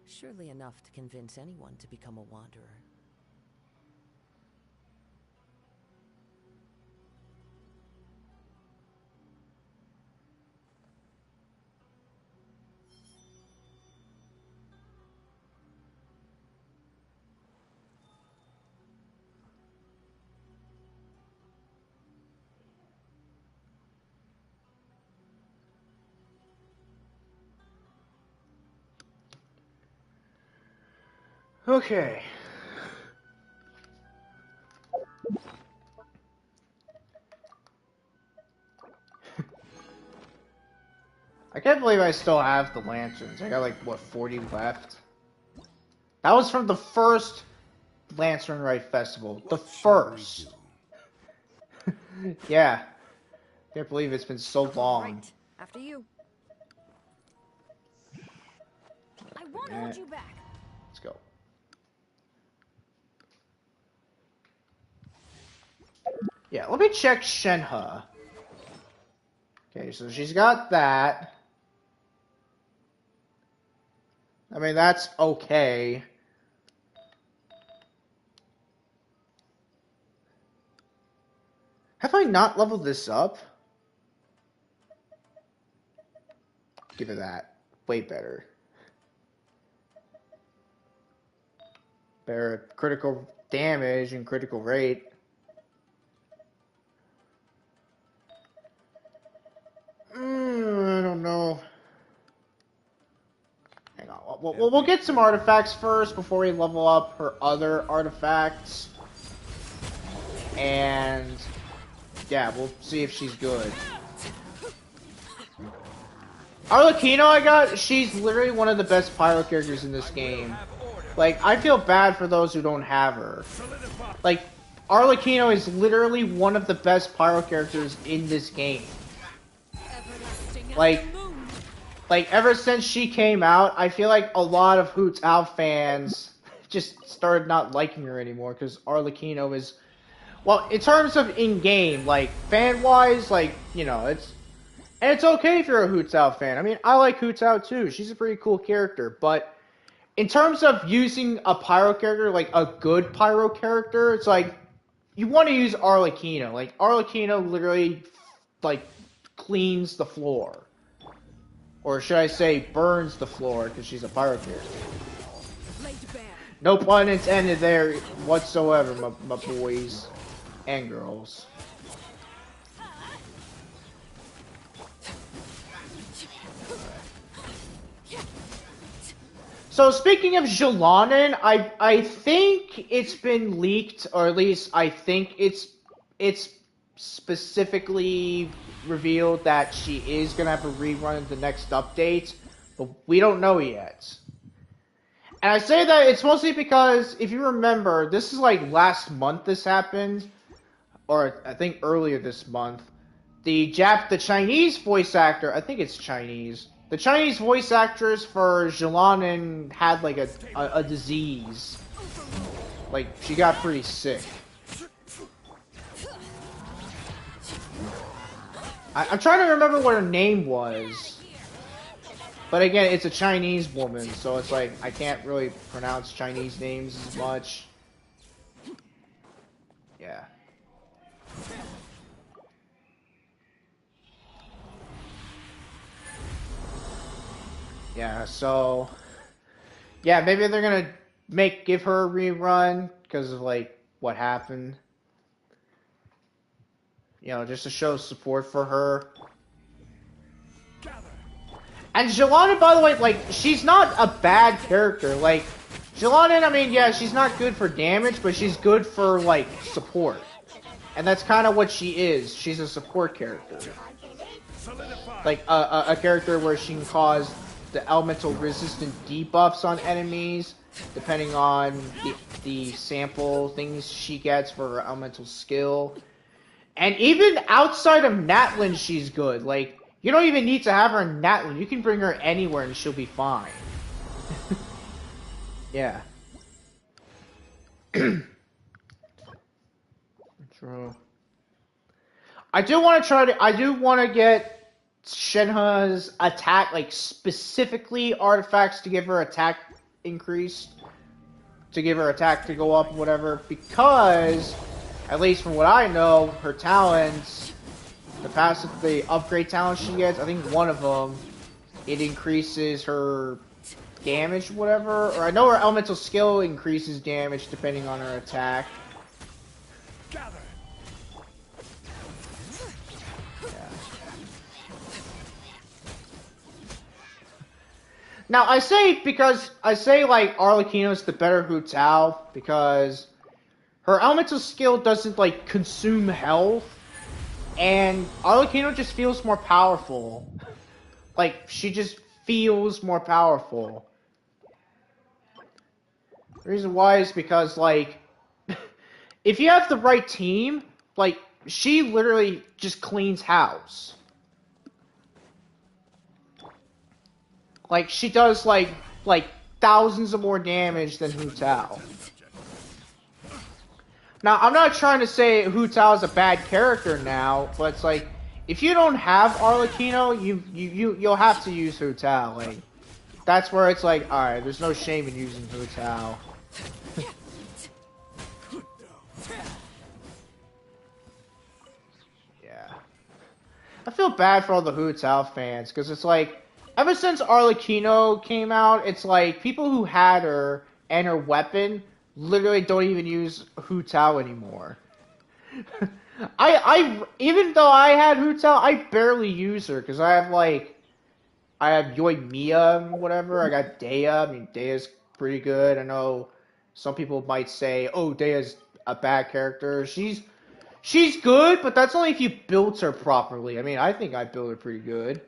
Surely enough to convince anyone to become a wanderer. Okay. I can't believe I still have the lanterns. I got like, what, 40 left? That was from the first Lantern Rite Festival. The first. Yeah. Can't believe it's been so long. Right. After you. I won't hold you back. Let's go. Yeah, let me check Shenhe. Okay, so she's got that. I mean, that's okay. Have I not leveled this up? Give it that. Way better. Better critical damage and critical rate. I don't know. Hang on. We'll get some artifacts first before we level up her other artifacts. And yeah, we'll see if she's good. Arlecchino I got, she's literally one of the best pyro characters in this game. Like, I feel bad for those who don't have her. Like, Arlecchino is literally one of the best pyro characters in this game. Like, ever since she came out, I feel like a lot of Hoots Out fans just started not liking her anymore because Arlecchino is, well, in terms of in-game, like, fan-wise, like, you know, it's okay if you're a Hoots Out fan. I mean, I like Hoots Out too. She's a pretty cool character, but in terms of using a pyro character, like a good pyro character, it's like, you want to use Arlecchino. Like, Arlecchino literally, like, cleans the floor. Or should I say, burns the floor, because she's a pyro character. No pun intended there whatsoever, my boys and girls. So speaking of Jalanen, I think it's been leaked, or at least I think it's specifically revealed that she is gonna have a rerun in the next update, but we don't know yet. And I say that it's mostly because if you remember, this is like last month this happened, or I think earlier this month. The Chinese voice actor, I think it's Chinese. The Chinese voice actress for Jalanen had like a disease. Like, she got pretty sick. I'm trying to remember what her name was. But again, it's a Chinese woman, so it's like, I can't really pronounce Chinese names as much. Yeah. Yeah, so yeah, maybe they're gonna give her a rerun because of like what happened. You know, just to show support for her. And Jelanin, by the way, like, she's not a bad character. Like, Jelanin, I mean, yeah, she's not good for damage, but she's good for, like, support. And that's kind of what she is. She's a support character. Solidify. Like, a character where she can cause the elemental resistant debuffs on enemies, depending on the sample things she gets for her elemental skill. And even outside of Natlan, she's good. Like, you don't even need to have her in Natlan. You can bring her anywhere and she'll be fine. Yeah. True. I do want to get Shenhe's attack, like, specifically artifacts to give her attack increased. To give her attack to go up, whatever. Because, at least from what I know, her talents, the upgrade talents she gets, I think one of them, it increases her damage, whatever. Or I know her elemental skill increases damage depending on her attack. Gather. Yeah. Now I say like Arlecchino's the better Hu Tao because her elemental skill doesn't like consume health, and Arlecchino just feels more powerful. Like she just feels more powerful. The reason why is because like if you have the right team, like she literally just cleans house. Like she does like thousands of more damage than Hu Tao. Now I'm not trying to say Hu Tao is a bad character now, but it's like if you don't have Arlecchino, you'll have to use Hu Tao. Like that's where it's like, all right, there's no shame in using Hu Tao. Yeah, I feel bad for all the Hu Tao fans because it's like ever since Arlecchino came out, it's like people who had her and her weapon literally don't even use Hu Tao anymore. I even though I had Hu Tao, I barely use her because I have Yoimiya and whatever. I got Dea. I mean, Dea's pretty good. I know some people might say, "Oh, Dea's a bad character." She's good, but that's only if you build her properly. I mean, I think I built her pretty good.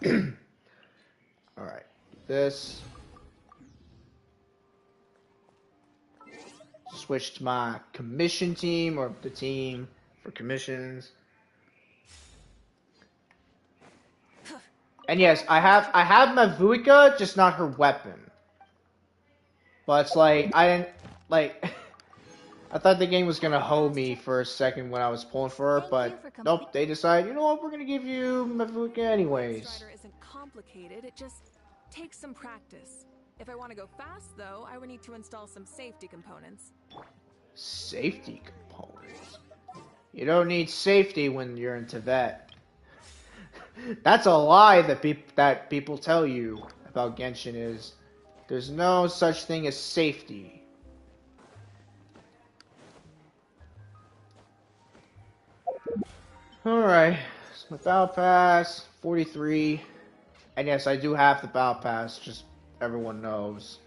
All right, this. Switch to my commission team or the team for commissions. And yes, I have Mavuika, just not her weapon. But it's like I didn't like I thought the game was gonna hold me for a second when I was pulling for her, but nope, they decide, you know what, we're gonna give you Mavuika anyways. Strider isn't complicated, it just takes some practice. If I want to go fast, though, I would need to install some safety components. Safety components? You don't need safety when you're in Tibet. That's a lie that people tell you about Genshin is there's no such thing as safety. Alright, so my Battle Pass, 43. And yes, I do have the Battle Pass, just everyone knows.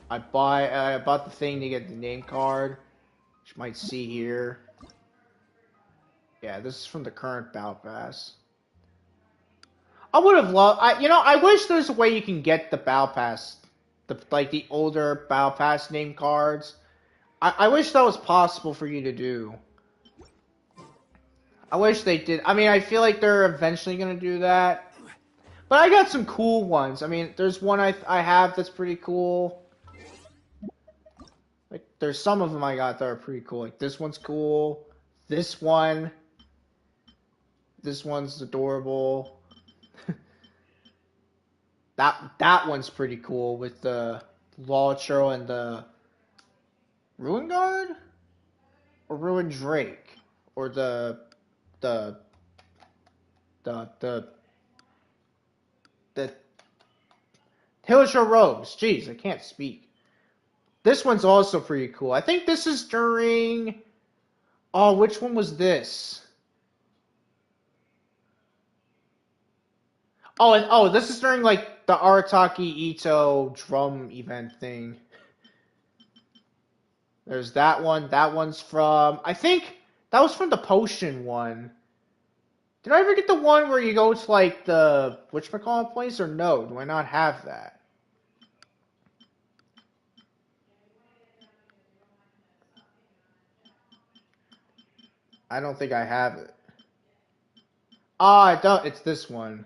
I bought the thing to get the name card, which you might see here. Yeah, this is from the current Battle Pass. I would have loved, I wish there's a way you can get the Battle Pass, the older Battle Pass name cards. I wish that was possible for you to do. I wish they did. I mean, I feel like they're eventually going to do that. But I got some cool ones. I mean, there's one I have that's pretty cool. Like, there's some of them I got that are pretty cool. Like, this one's cool. This one's adorable. That one's pretty cool with the Lawchurl and the Ruin Guard? Or Ruin Drake? Or the Hillier Robes. Jeez, I can't speak. This one's also pretty cool. I think this is during... Oh, which one was this? Oh, this is during like the Arataki Ito drum event thing. There's that one. That one's from, I think that was from the potion one. Did I ever get the one where you go to like the whatchamacallit place or no? Do I not have that? I don't think I have it. Ah, I don't. It's this one.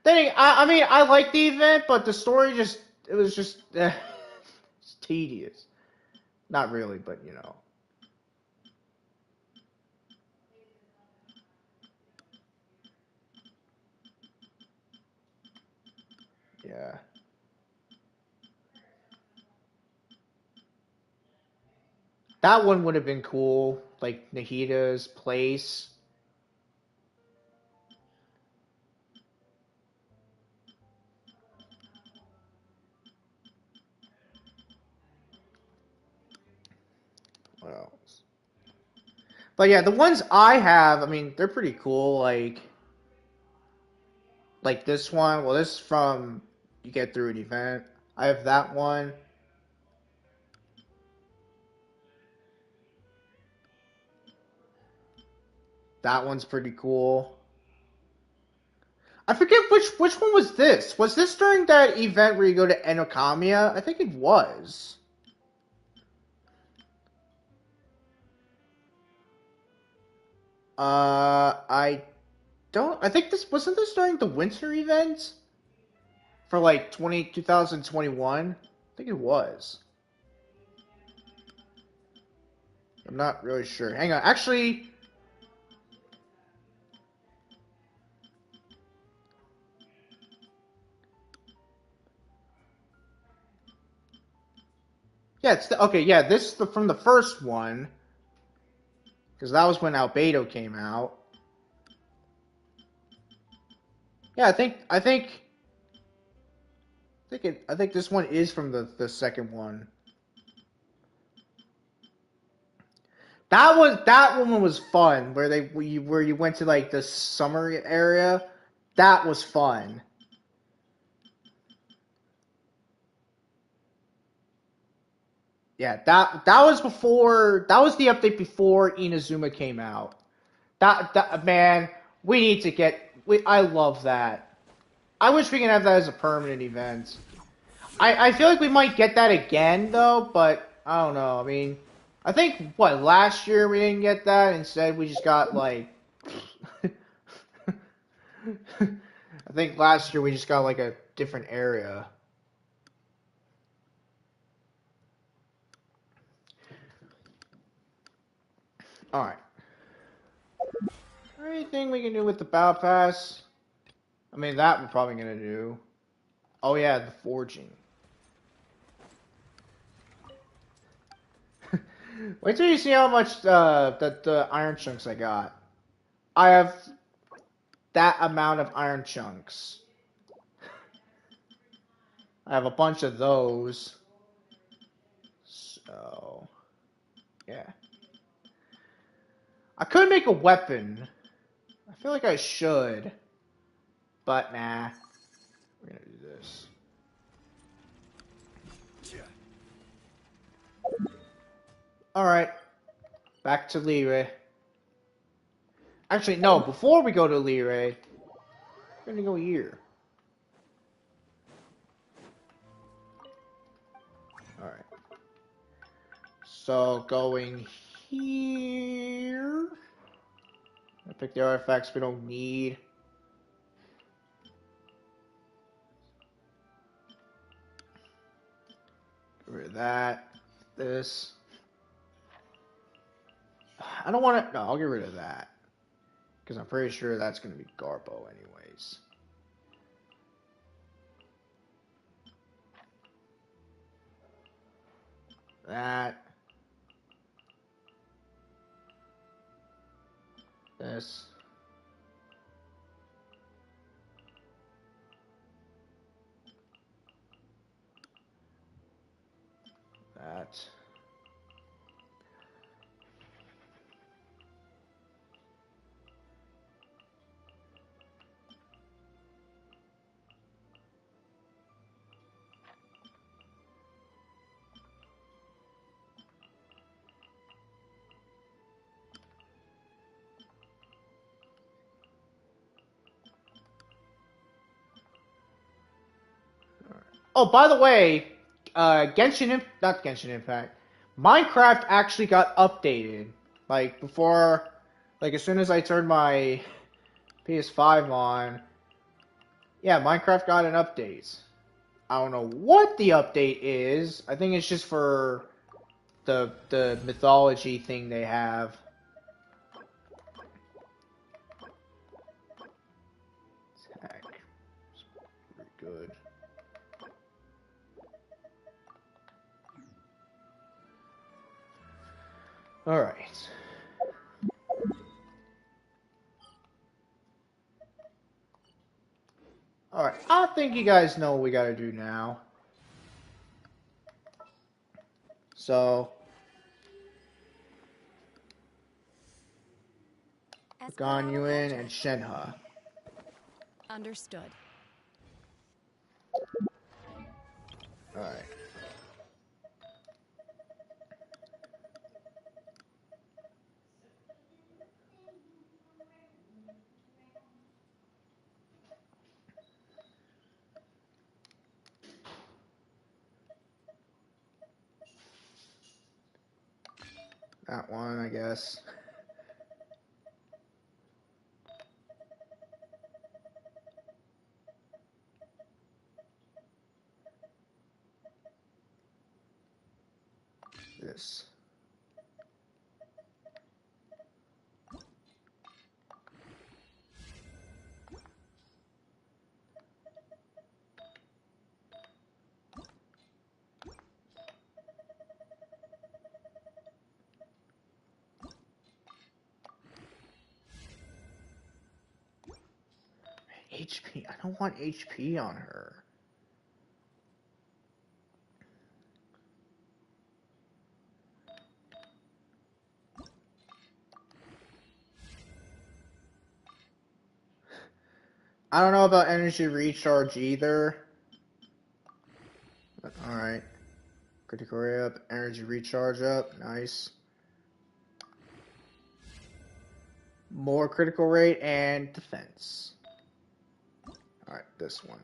Then I mean, I like the event, but the story just it was just it's tedious. Not really, but you know. Yeah. That one would have been cool, like Nahita's place. What else? But yeah, the ones I have, I mean, they're pretty cool. Like this one. Well, this is from you get through an event. I have that one. That one's pretty cool. I forget which one was this. Was this during that event where you go to Enokamiya? I think it was. I don't. I think this wasn't this during the winter event for like 2021. I think it was. I'm not really sure. Hang on. Actually, yeah, okay. Yeah, this is from the first one because that was when Albedo came out. Yeah, I think this one is from the second one. That one was fun where you went to like the summer area. That was fun. Yeah, that was before that was the update before Inazuma came out. That man, we need to get. I love that. I wish we can have that as a permanent event. I feel like we might get that again though, but I don't know. I mean, I think what last year we didn't get that. Instead, we just got like. I think last year we just got like a different area. All right. Anything we can do with the battle pass? I mean, that we're probably gonna do. Oh yeah, the forging. Wait till you see how much the iron chunks I got. I have that amount of iron chunks. I have a bunch of those. So, yeah. I could make a weapon. I feel like I should. But nah. We're gonna do this. Alright. Back to Lire. Actually, no. Before we go to Lire, we're gonna go here. Alright. So, going here. I pick the artifacts we don't need. Get rid of that. This. I don't want to. No, I'll get rid of that. Because I'm pretty sure that's going to be Garbo anyways. That. This. That. Oh, by the way, not Genshin Impact. Minecraft actually got updated. Like before, like as soon as I turned my PS5 on, yeah, Minecraft got an update. I don't know what the update is. I think it's just for the mythology thing they have. Heck, pretty good. All right. All right. I think you guys know what we gotta do now. So, Ganyuan and Shenhe. Understood. All right. That one, I guess. This. HP. I don't want HP on her. I don't know about energy recharge either. But, all right. Critical rate up, energy recharge up. Nice. More critical rate and defense. All right, this one.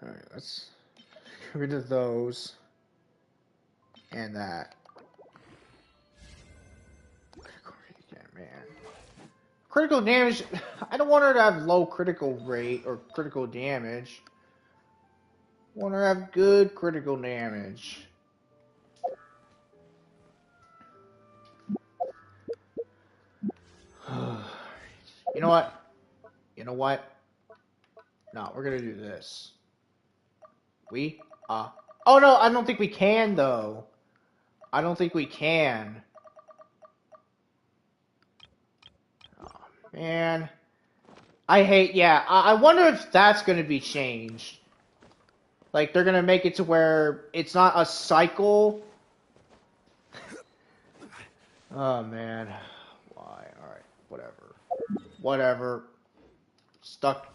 All right, let's get rid of those and that. Critical rate again, man. Critical damage. I don't want her to have low critical rate or critical damage. I want her to have good critical damage. You know what? You know what? No, we're gonna do this. Oh no, I don't think we can though. I don't think we can. Oh man. I wonder if that's gonna be changed. Like they're gonna make it to where it's not a cycle. Oh man. Why? Alright, whatever. Whatever. Stuck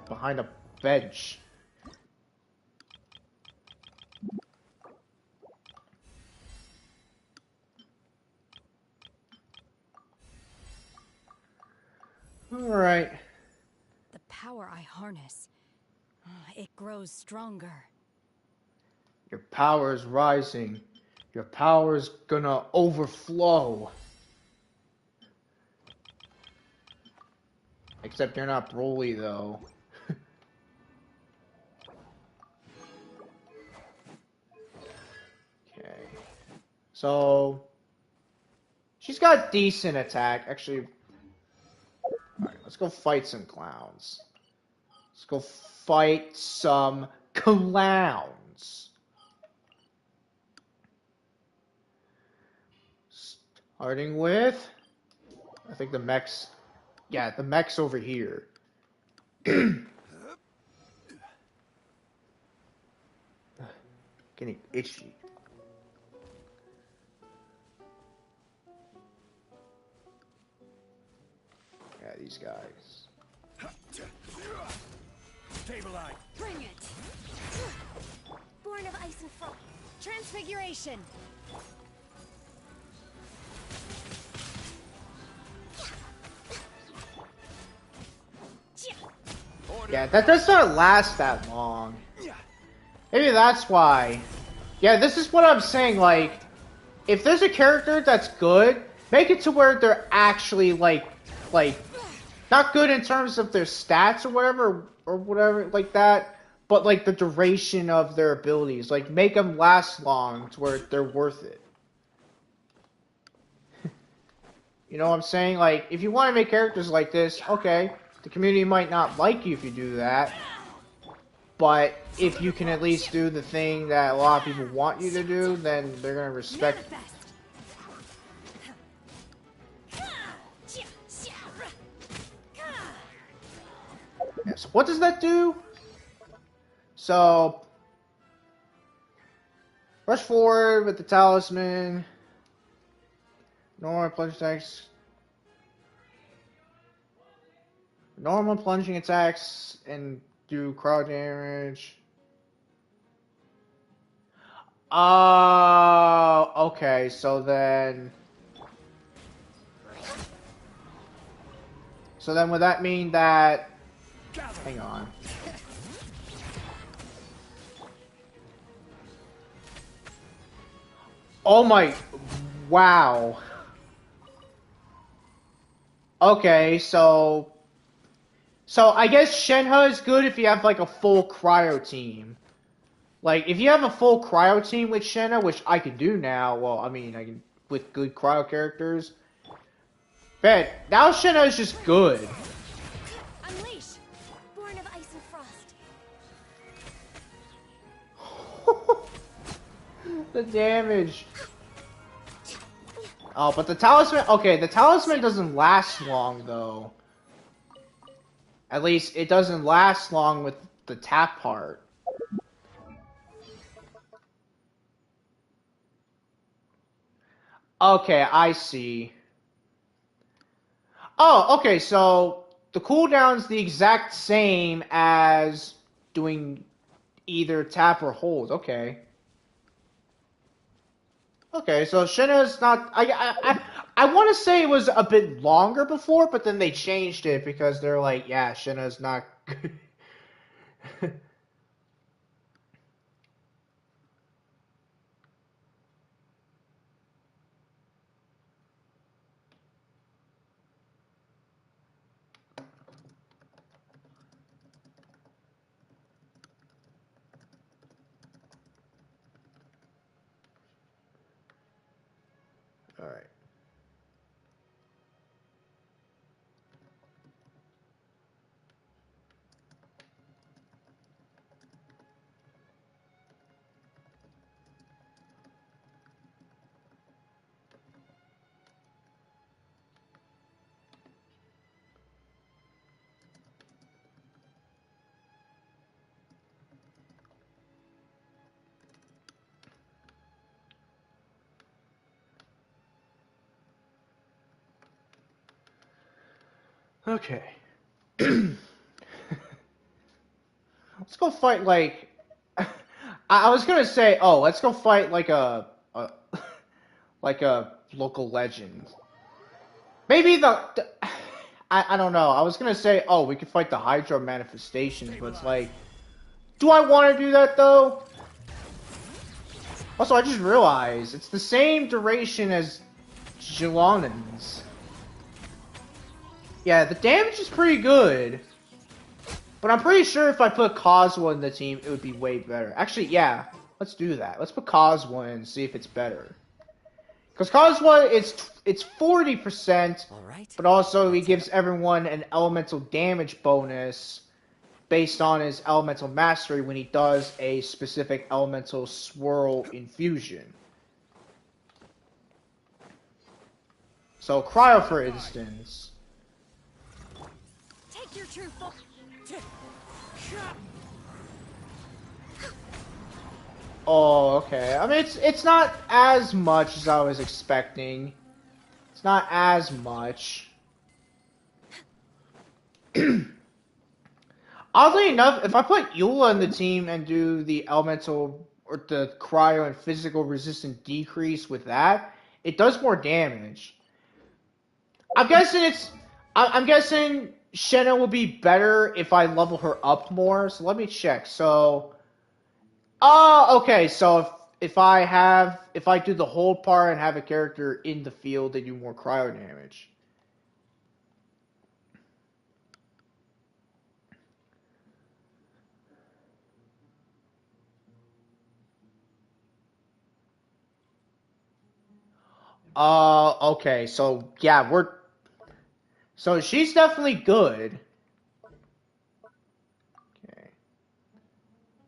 behind a bench. Alright. The power I harness, it grows stronger. Your power is rising. Your power is gonna overflow. Except you're not Broly though. Okay. So she's got decent attack. Actually, alright, let's go fight some clowns. Let's go fight some clowns. Starting with, I think the mech's, yeah, the mech's over here. Getting itchy. Yeah, these guys. Stabilize. Bring it! Born of ice and frost. Transfiguration! Yeah, that does not last that long. Maybe that's why. Yeah, this is what I'm saying, like, if there's a character that's good, make it to where they're actually, like, not good in terms of their stats or whatever, like that, but, like, the duration of their abilities. Like, make them last long to where they're worth it. You know what I'm saying? Like, if you want to make characters like this, okay, the community might not like you if you do that, but if you can at least do the thing that a lot of people want you to do, then they're going to respect you. Yeah, so what does that do? So, rush forward with the talisman. Normal plunging attacks. Normal plunging attacks and do crowd damage. Oh, okay, so then... So then would that mean that... Hang on. Oh my... Wow. Okay, so I guess Shenhe is good if you have like a full cryo team. Like if you have a full cryo team with Shenhe, which I can do now. Well, I mean, I can with good cryo characters. Man, now Shenhe is just good. Unleash! Born of ice and frost. The damage. Oh, but the talisman... Okay, the talisman doesn't last long, though. At least, it doesn't last long with the tap part. Okay, I see. Oh, okay, so the cooldown's the exact same as doing either tap or hold. Okay. Okay, so Shenhe's not... I want to say it was a bit longer before, but then they changed it because they're like, yeah, Shenhe's not good. Alright. Okay. Let's go fight like... I was gonna say, oh, let's go fight like a like a local legend. Maybe I don't know. I was gonna say, oh, we could fight the Hydra manifestations, but it's like, do I want to do that though? Also, I just realized it's the same duration as Jilanen's. Yeah, the damage is pretty good. But I'm pretty sure if I put Kozwa in the team, it would be way better. Actually, yeah, let's do that. Let's put Kozwa in and see if it's better. Because Kozwa, it's 40%, but also he gives everyone an elemental damage bonus based on his elemental mastery when he does a specific elemental swirl infusion. So Cryo, for instance. Take your true form. Oh, okay. I mean, it's not as much as I was expecting. It's not as much. Oddly enough, if I put Eula in the team and do the elemental or the cryo and physical resistance decrease with that, it does more damage. I'm guessing I'm guessing Shenhe will be better if I level her up more. So let me check. So, oh, okay. So if I do the hold part and have a character in the field, they do more cryo damage. Okay. So yeah, so she's definitely good. Okay.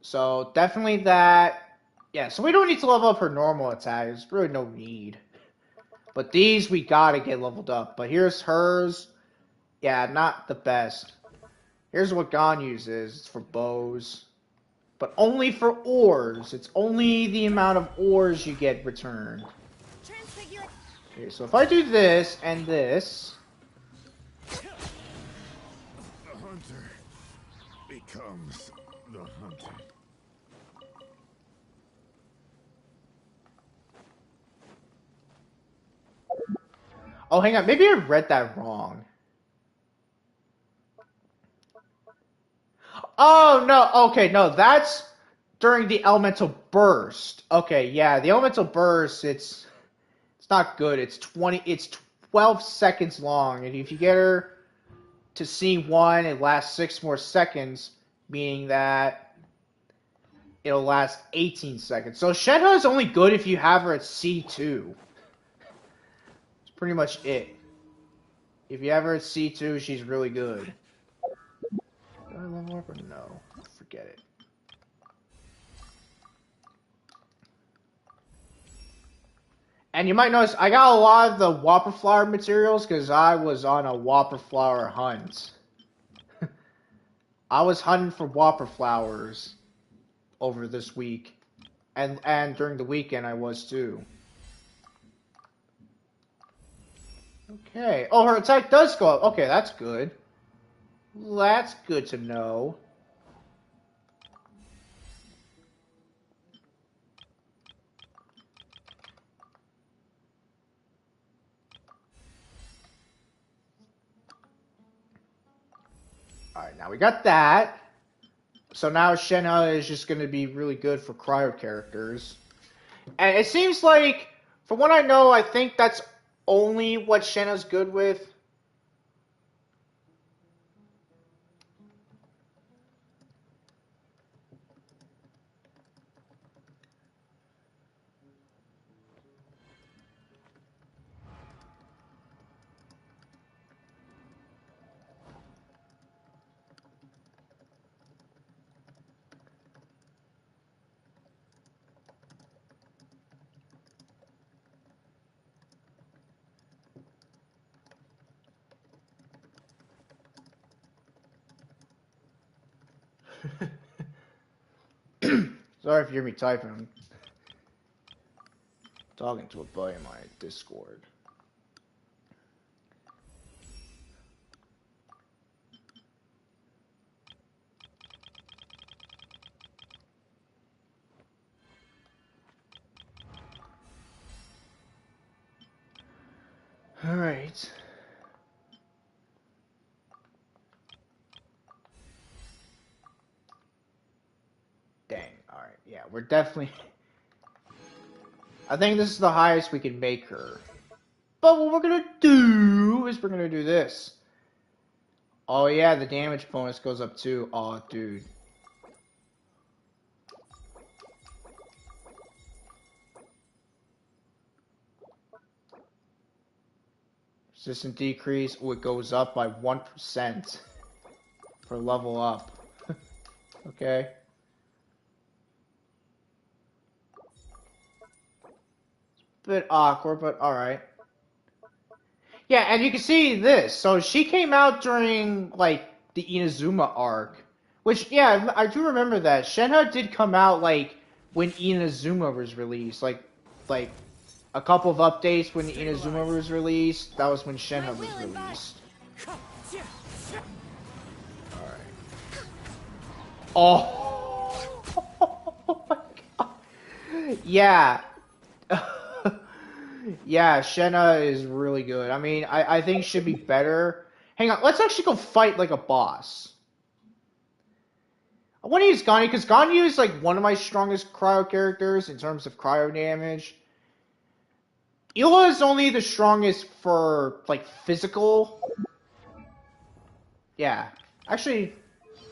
So definitely that. Yeah, so we don't need to level up her normal attack. There's really no need. But these we gotta get leveled up. But here's hers. Yeah, not the best. Here's what Gon uses. It's for bows. But only for ores. It's only the amount of ores you get returned. Transfigure. Okay, so if I do this and this. The hunter becomes the hunted. Oh, hang on. Maybe I read that wrong. Oh, no. Okay, no. That's during the elemental burst. Okay, yeah. The elemental burst, it's not good. It's 12 seconds long. And if you get her to C1, it lasts 6 more seconds, meaning that it'll last 18 seconds. So Shenhe is only good if you have her at C2. That's pretty much it. If you have her at C2, she's really good. Do I level up or no? Forget it. And you might notice I got a lot of the Whopper Flower materials because I was on a Whopper Flower hunt. I was hunting for Whopper Flowers over this week. And during the weekend I was too. Okay. Oh, her attack does go up. Okay, that's good. That's good to know. Alright, now we got that. So now Shenhe is just going to be really good for cryo characters. And it seems like, from what I know, I think that's only what Shenhe's good with. Sorry if you hear me typing. I'm talking to a buddy in my Discord. Alright. Dang. Alright. Yeah, we're definitely... I think this is the highest we can make her. But what we're gonna do is we're gonna do this. Oh yeah, the damage bonus goes up too. Oh, dude. Resistance decrease. Oh, it goes up by 1% for level up. Okay. Bit awkward, but alright. Yeah, and you can see this. So she came out during, like, the Inazuma arc. Which, yeah, I do remember that. Shenhe did come out, like, when Inazuma was released. Like a couple of updates when Inazuma was released. That was when Shenhe was released. Oh, oh my god. Yeah. Yeah, Shenhe is really good. I mean, I think should be better. Hang on, let's actually go fight like a boss. I want to use Ganyu because Ganyu is like one of my strongest cryo characters in terms of cryo damage. Ila is only the strongest for like physical. Yeah. Actually,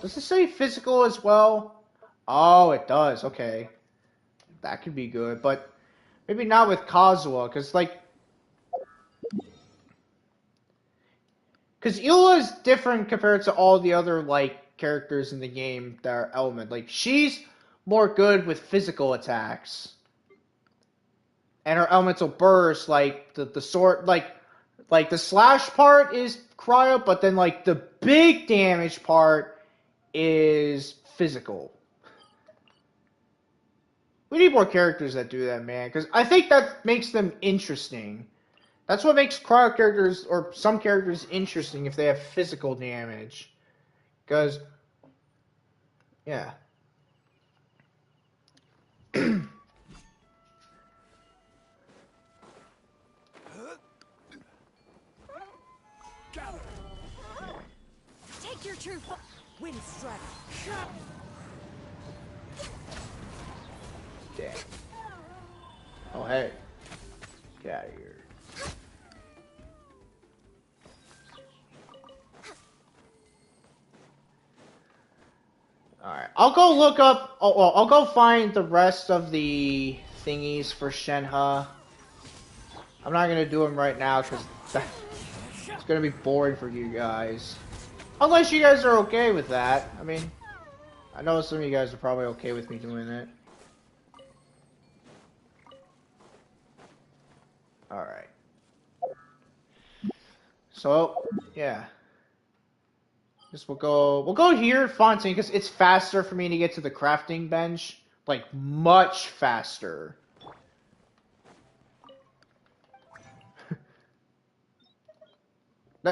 does it say physical as well? Oh, it does. Okay. That could be good, but maybe not with Kazuha, because Ila is different compared to all the other like characters in the game that are element. Like she's more good with physical attacks, and her elemental burst, like the sword, like the slash part is cryo, but then like the big damage part is physical. We need more characters that do that, man, because I think that makes them interesting. That's what makes cryo characters or some characters interesting if they have physical damage. Because, yeah. Take your true wind strike. Dang. Oh, hey. Get out of here. Alright. I'll go look up... Oh, well, I'll go find the rest of the thingies for Shenhe. I'm not going to do them right now because it's going to be boring for you guys. Unless you guys are okay with that. I mean, I know some of you guys are probably okay with me doing it. Alright. So, yeah. We'll go here at Fontaine because it's faster for me to get to the crafting bench. Like, much faster.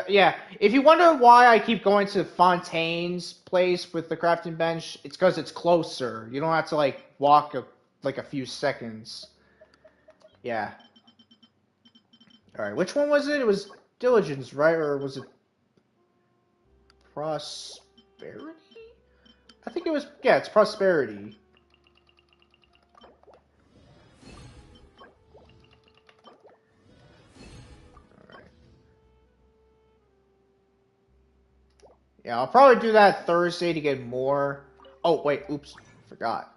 Yeah, if you wonder why I keep going to Fontaine's place with the crafting bench, it's because it's closer. You don't have to, like, walk like a few seconds. Yeah. Alright, which one was it? It was Diligence, right? Or was it Prosperity? I think it was, yeah, it's Prosperity. Alright. Yeah, I'll probably do that Thursday to get more. Oh, wait, oops, forgot.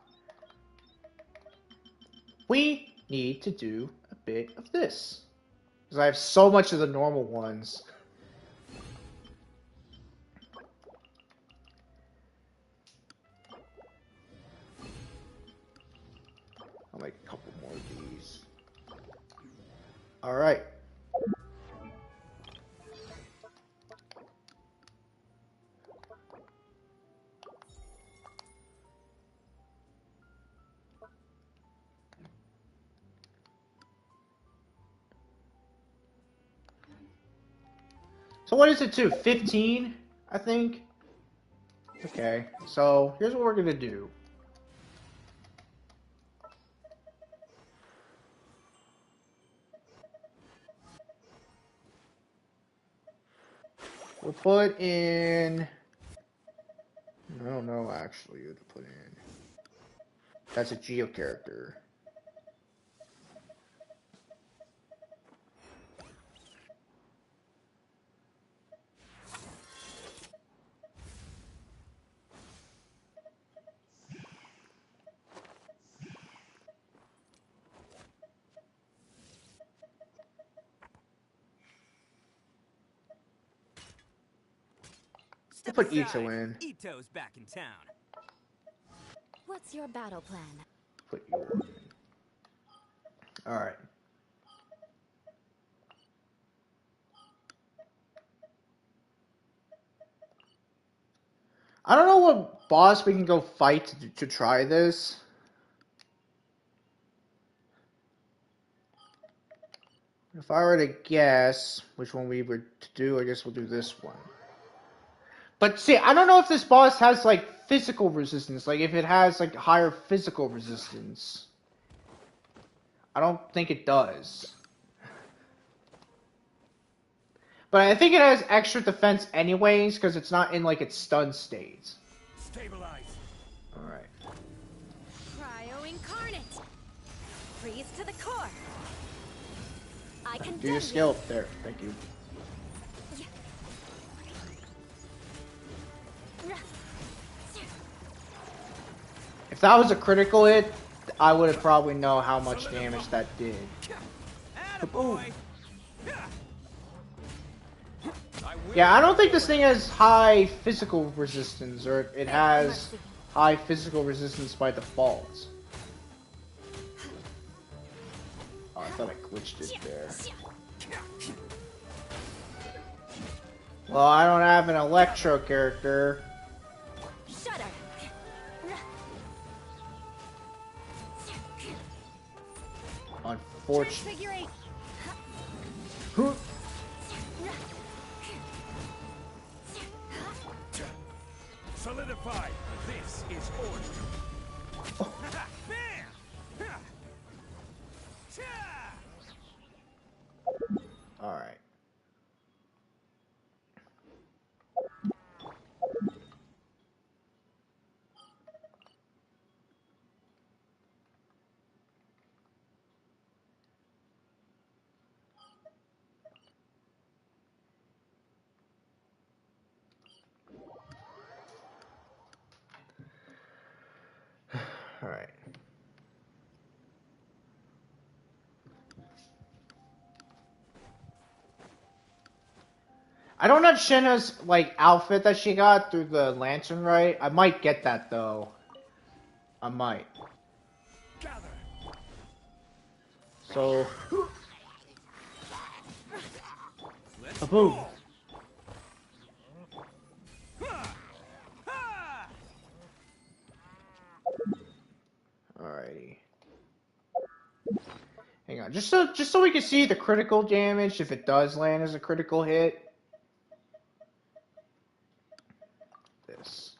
We need to do a bit of this. Because I have so much of the normal ones. I'll make a couple more of these. Alright. So what is it to? 15, I think? Okay, so here's what we're going to do. We'll put in... I don't know, actually, who to put in. That's a Geo character. We'll put Ito in. Ito's back in town. What's your battle plan? Put you in. Alright. I don't know what boss we can go fight to try this. If I were to guess which one we were to do, I guess we'll do this one. But see, I don't know if this boss has like physical resistance, like if it has like higher physical resistance. I don't think it does. But I think it has extra defense anyways, because it's not in like its stun state. Stabilize. Alright. Cryo incarnate. Freeze to the core. I can Do your skill. There, thank you. If that was a critical hit, I would have probably know how much damage that did. Boom. Yeah, I don't think this thing has high physical resistance, or it has high physical resistance by default. Oh, I thought I glitched it there. Well, I don't have an Electro character. Shudder. Unfortunately. Transfigurate. Solidify. This is order. Alright. Alright. I don't have Shenhe's like outfit that she got through the lantern, right? I might get that though. I might. Gather. So, a boom. Alrighty. Hang on, just so we can see the critical damage if it does land as a critical hit. This.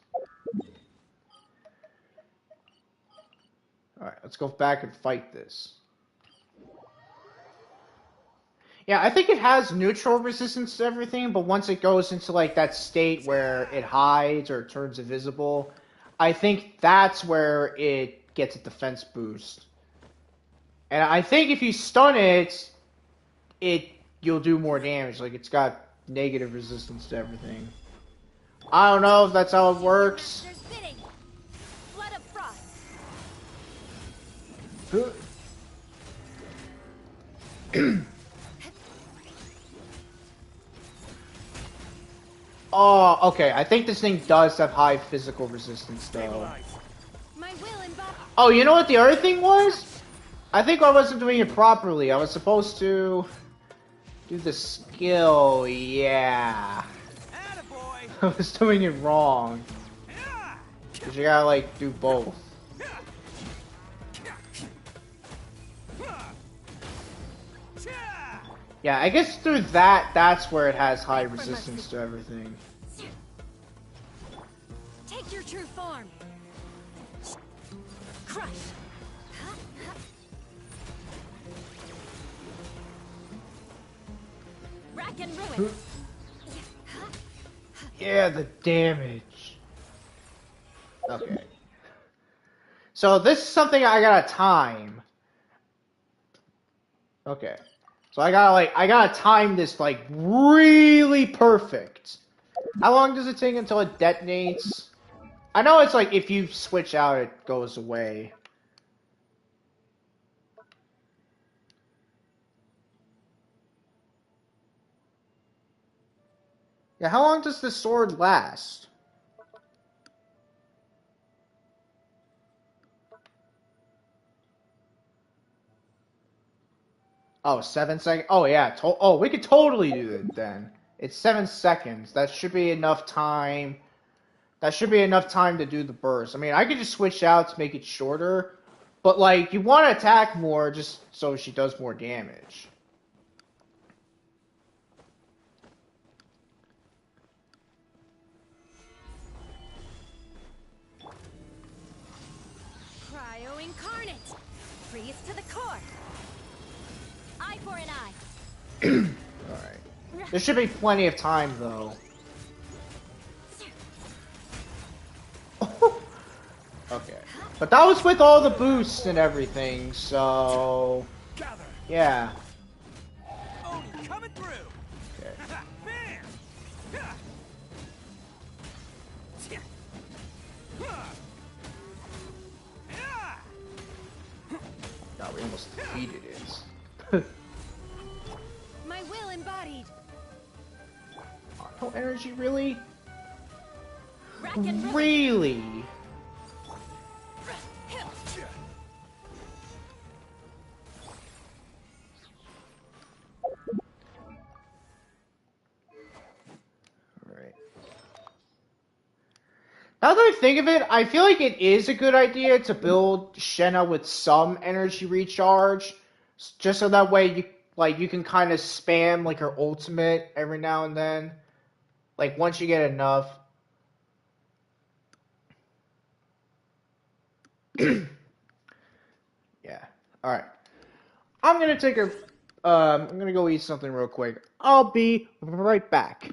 Alright, let's go back and fight this. Yeah, I think it has neutral resistance to everything, but once it goes into like that state where it hides or turns invisible, I think that's where it gets a defense boost. And I think if you stun it, you'll do more damage. Like it's got negative resistance to everything. I don't know if that's how it works. Master's bidding. Flood of frost. Oh, okay. I think this thing does have high physical resistance, though. Stabilize. My will embody. Oh, you know what the other thing was? I think I wasn't doing it properly. I was supposed to do the skill. Yeah. Attaboy. I was doing it wrong. Because you gotta, like, do both. Yeah, I guess through that's where it has high resistance to everything. Take your true form. Crush. Rack and ruin. Yeah, the damage. Okay. So this is something I gotta time. Okay. So I gotta time this like really perfect. How long does it take until it detonates? I know it's like if you switch out it goes away. Yeah, how long does the sword last? Oh, 7 seconds. Oh yeah. Oh, we could totally do it then. It's 7 seconds. That should be enough time. That should be enough time to do the burst. I mean, I could just switch out to make it shorter, but like you want to attack more just so she does more damage. it! Freeze to the core! Eye for an eye! Alright. There should be plenty of time, though. Okay. But that was with all the boosts and everything, so... Gather. Yeah. Oni coming through. Okay. Bam. God, we almost defeated it. My will embodied! No energy, really? Rack and release. Really? Alright. Now that I think of it, I feel like it is a good idea to build Shenhe with some energy recharge, just so that way you can kind of spam like her ultimate every now and then. Like once you get enough. Yeah. Alright. I'm gonna take a I'm gonna go eat something real quick. I'll be right back.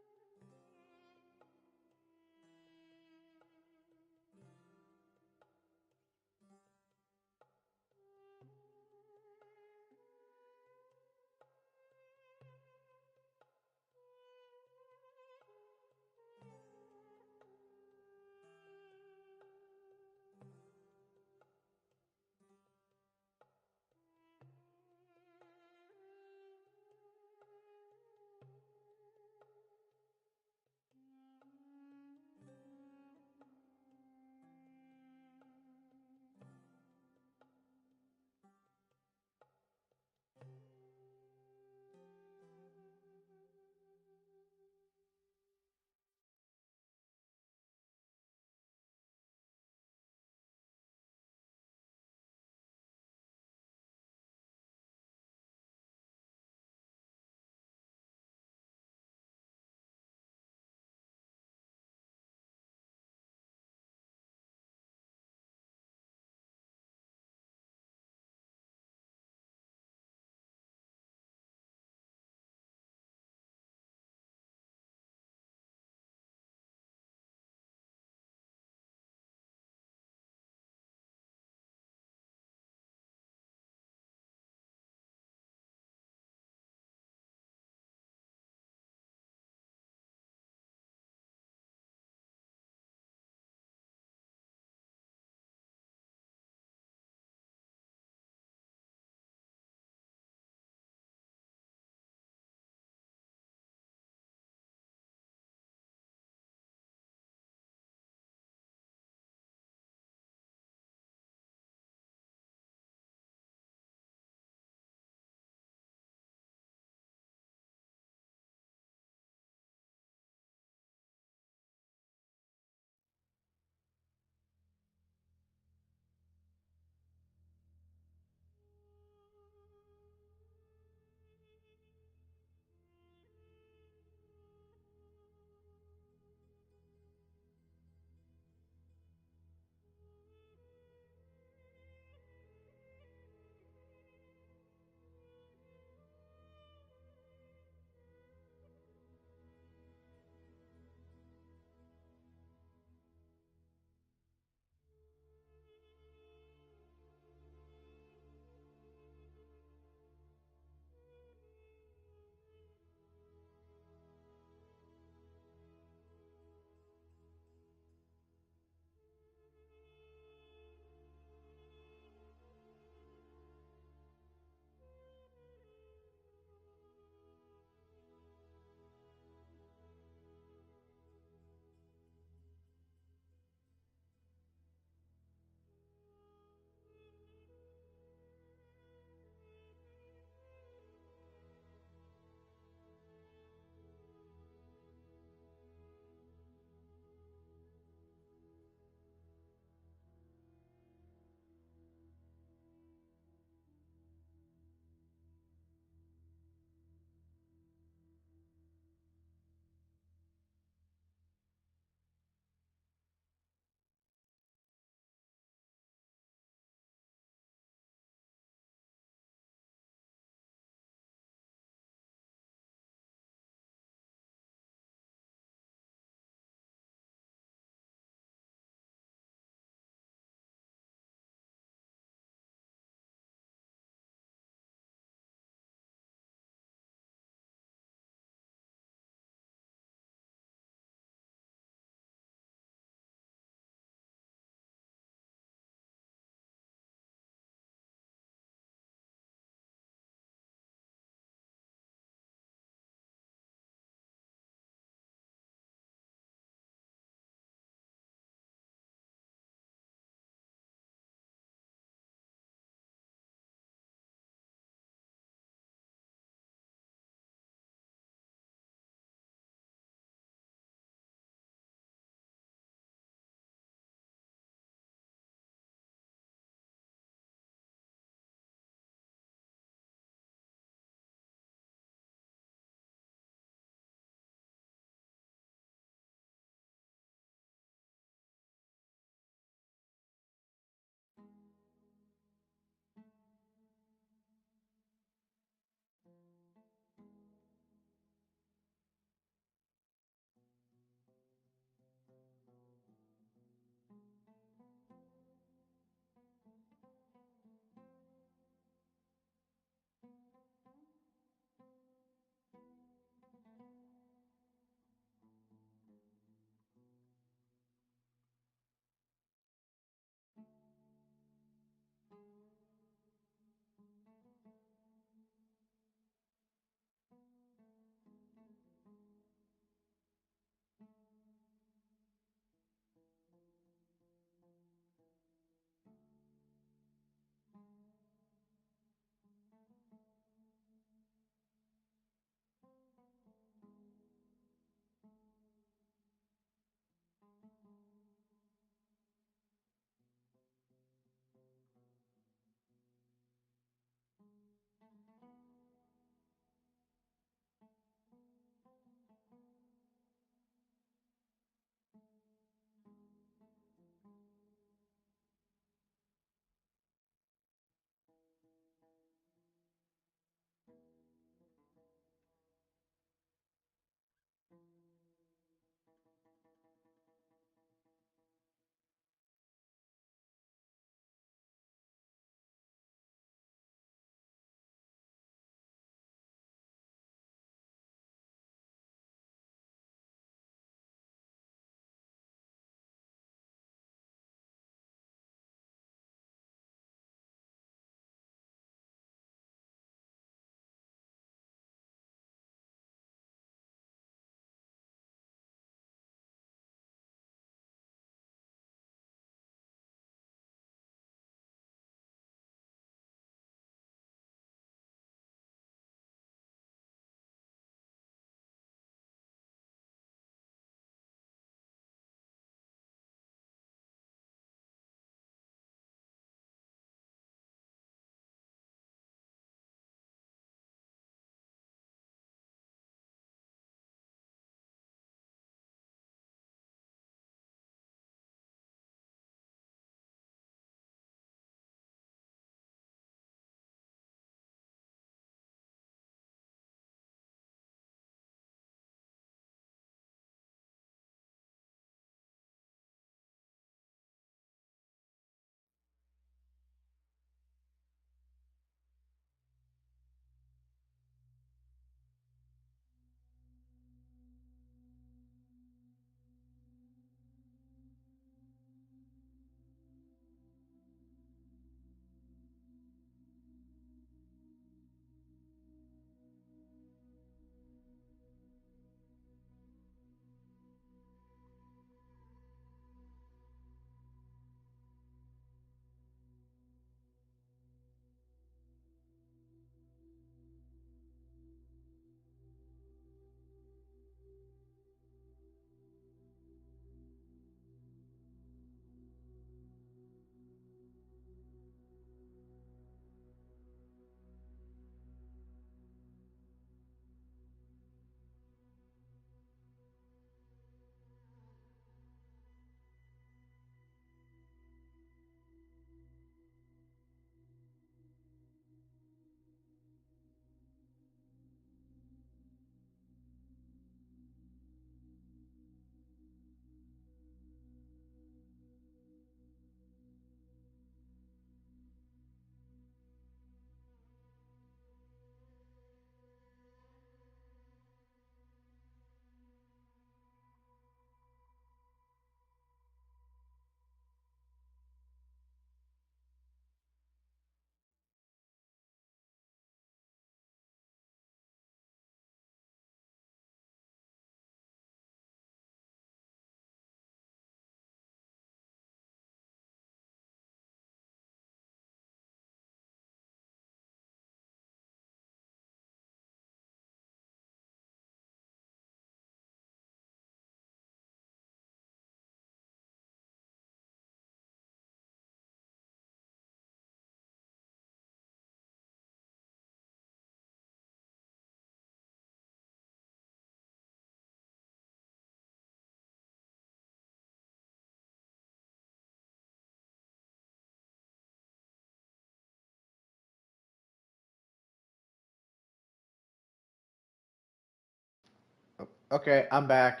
Okay, I'm back.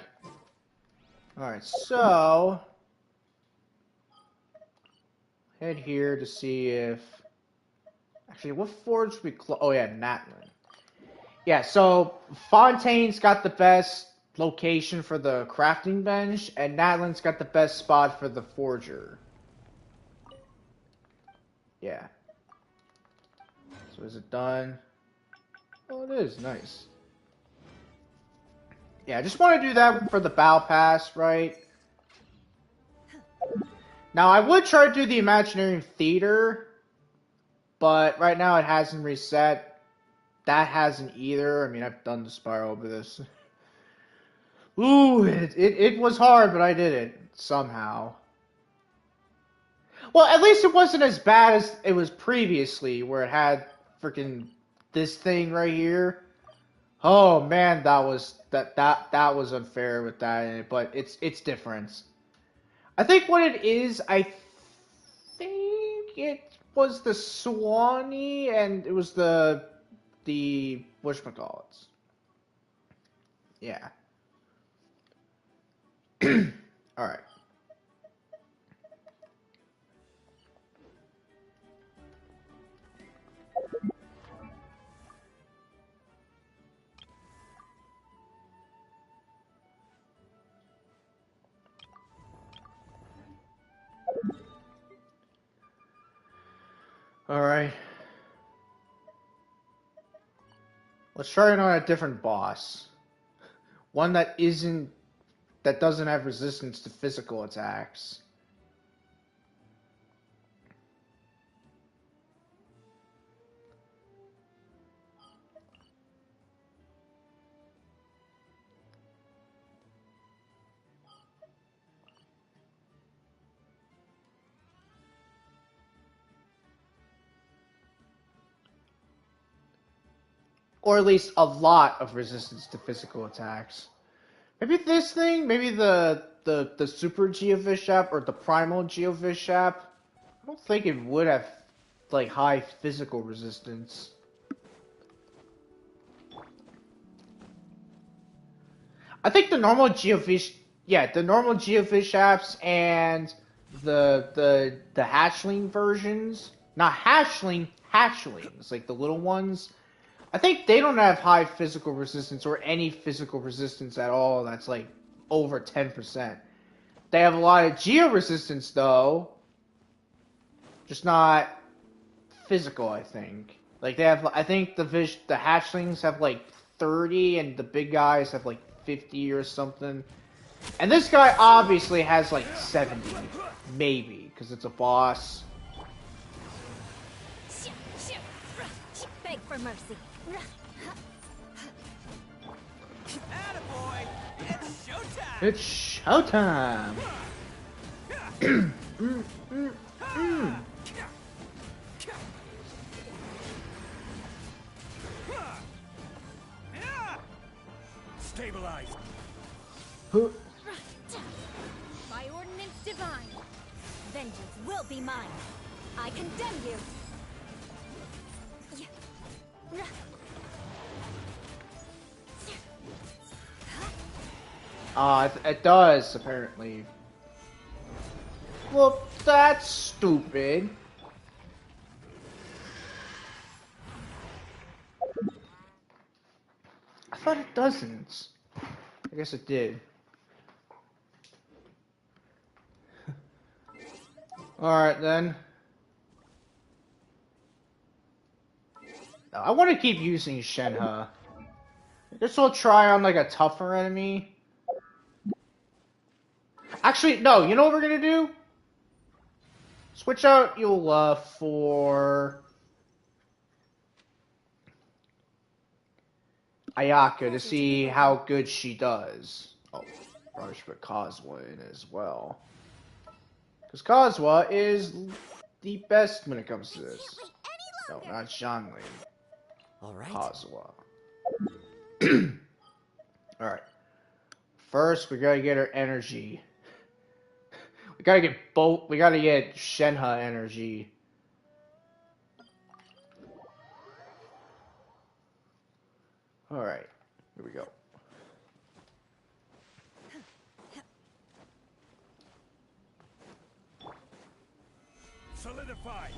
Alright, so... head here to see if... Actually, what forge we close? Oh yeah, Natlin. Yeah, so Fontaine's got the best location for the crafting bench, and Natlin's got the best spot for the forger. Yeah. So is it done? Oh, it is. Nice. Yeah, I just want to do that for the Bow Pass, right? Now, I would try to do the Imaginary Theater, but right now it hasn't reset. That hasn't either. I mean, I've done the spiral over this. Ooh, it was hard, but I did it somehow. Well, at least it wasn't as bad as it was previously, where it had freaking this thing right here. Oh man, that was unfair with that in it, but it's different. I think what it is, I think it was the Swanee and it was the whatchamacallits. Yeah. All right. All right. Let's try it on a different boss. One that doesn't have resistance to physical attacks. Or at least a lot of resistance to physical attacks. Maybe this thing? Maybe the Super Geovishap or the Primal Geovishap? I don't think it would have, like, high physical resistance. I think the normal Geovish... Yeah, the normal Geovishaps and the hatchling versions... Not hatchling, hatchlings, like the little ones... I think they don't have high physical resistance or any physical resistance at all that's like over 10%. They have a lot of geo resistance though, just not physical, I think. Like they have, I think the hatchlings have like 30 and the big guys have like 50 or something. And this guy obviously has like 70, maybe, because it's a boss. Beg for mercy. Attaboy! It's showtime! It's showtime! Stabilize. By ordinance divine, vengeance will be mine. I condemn you. It does, apparently. Well, that's stupid. I thought it doesn't. I guess it did. Alright, then. I want to keep using Shenhe. I guess we'll try on, like, a tougher enemy. Actually, no, you know what we're gonna do? Switch out Eula for Ayaka to see how good she does. Oh, probably should put Kazuha in as well. Because Kazuha is the best when it comes to this. No, not Shanli. All right. Kazuha. Alright. First, we gotta get her energy. We gotta get both. We gotta get Shenhe energy. Alright. Here we go. Solidify.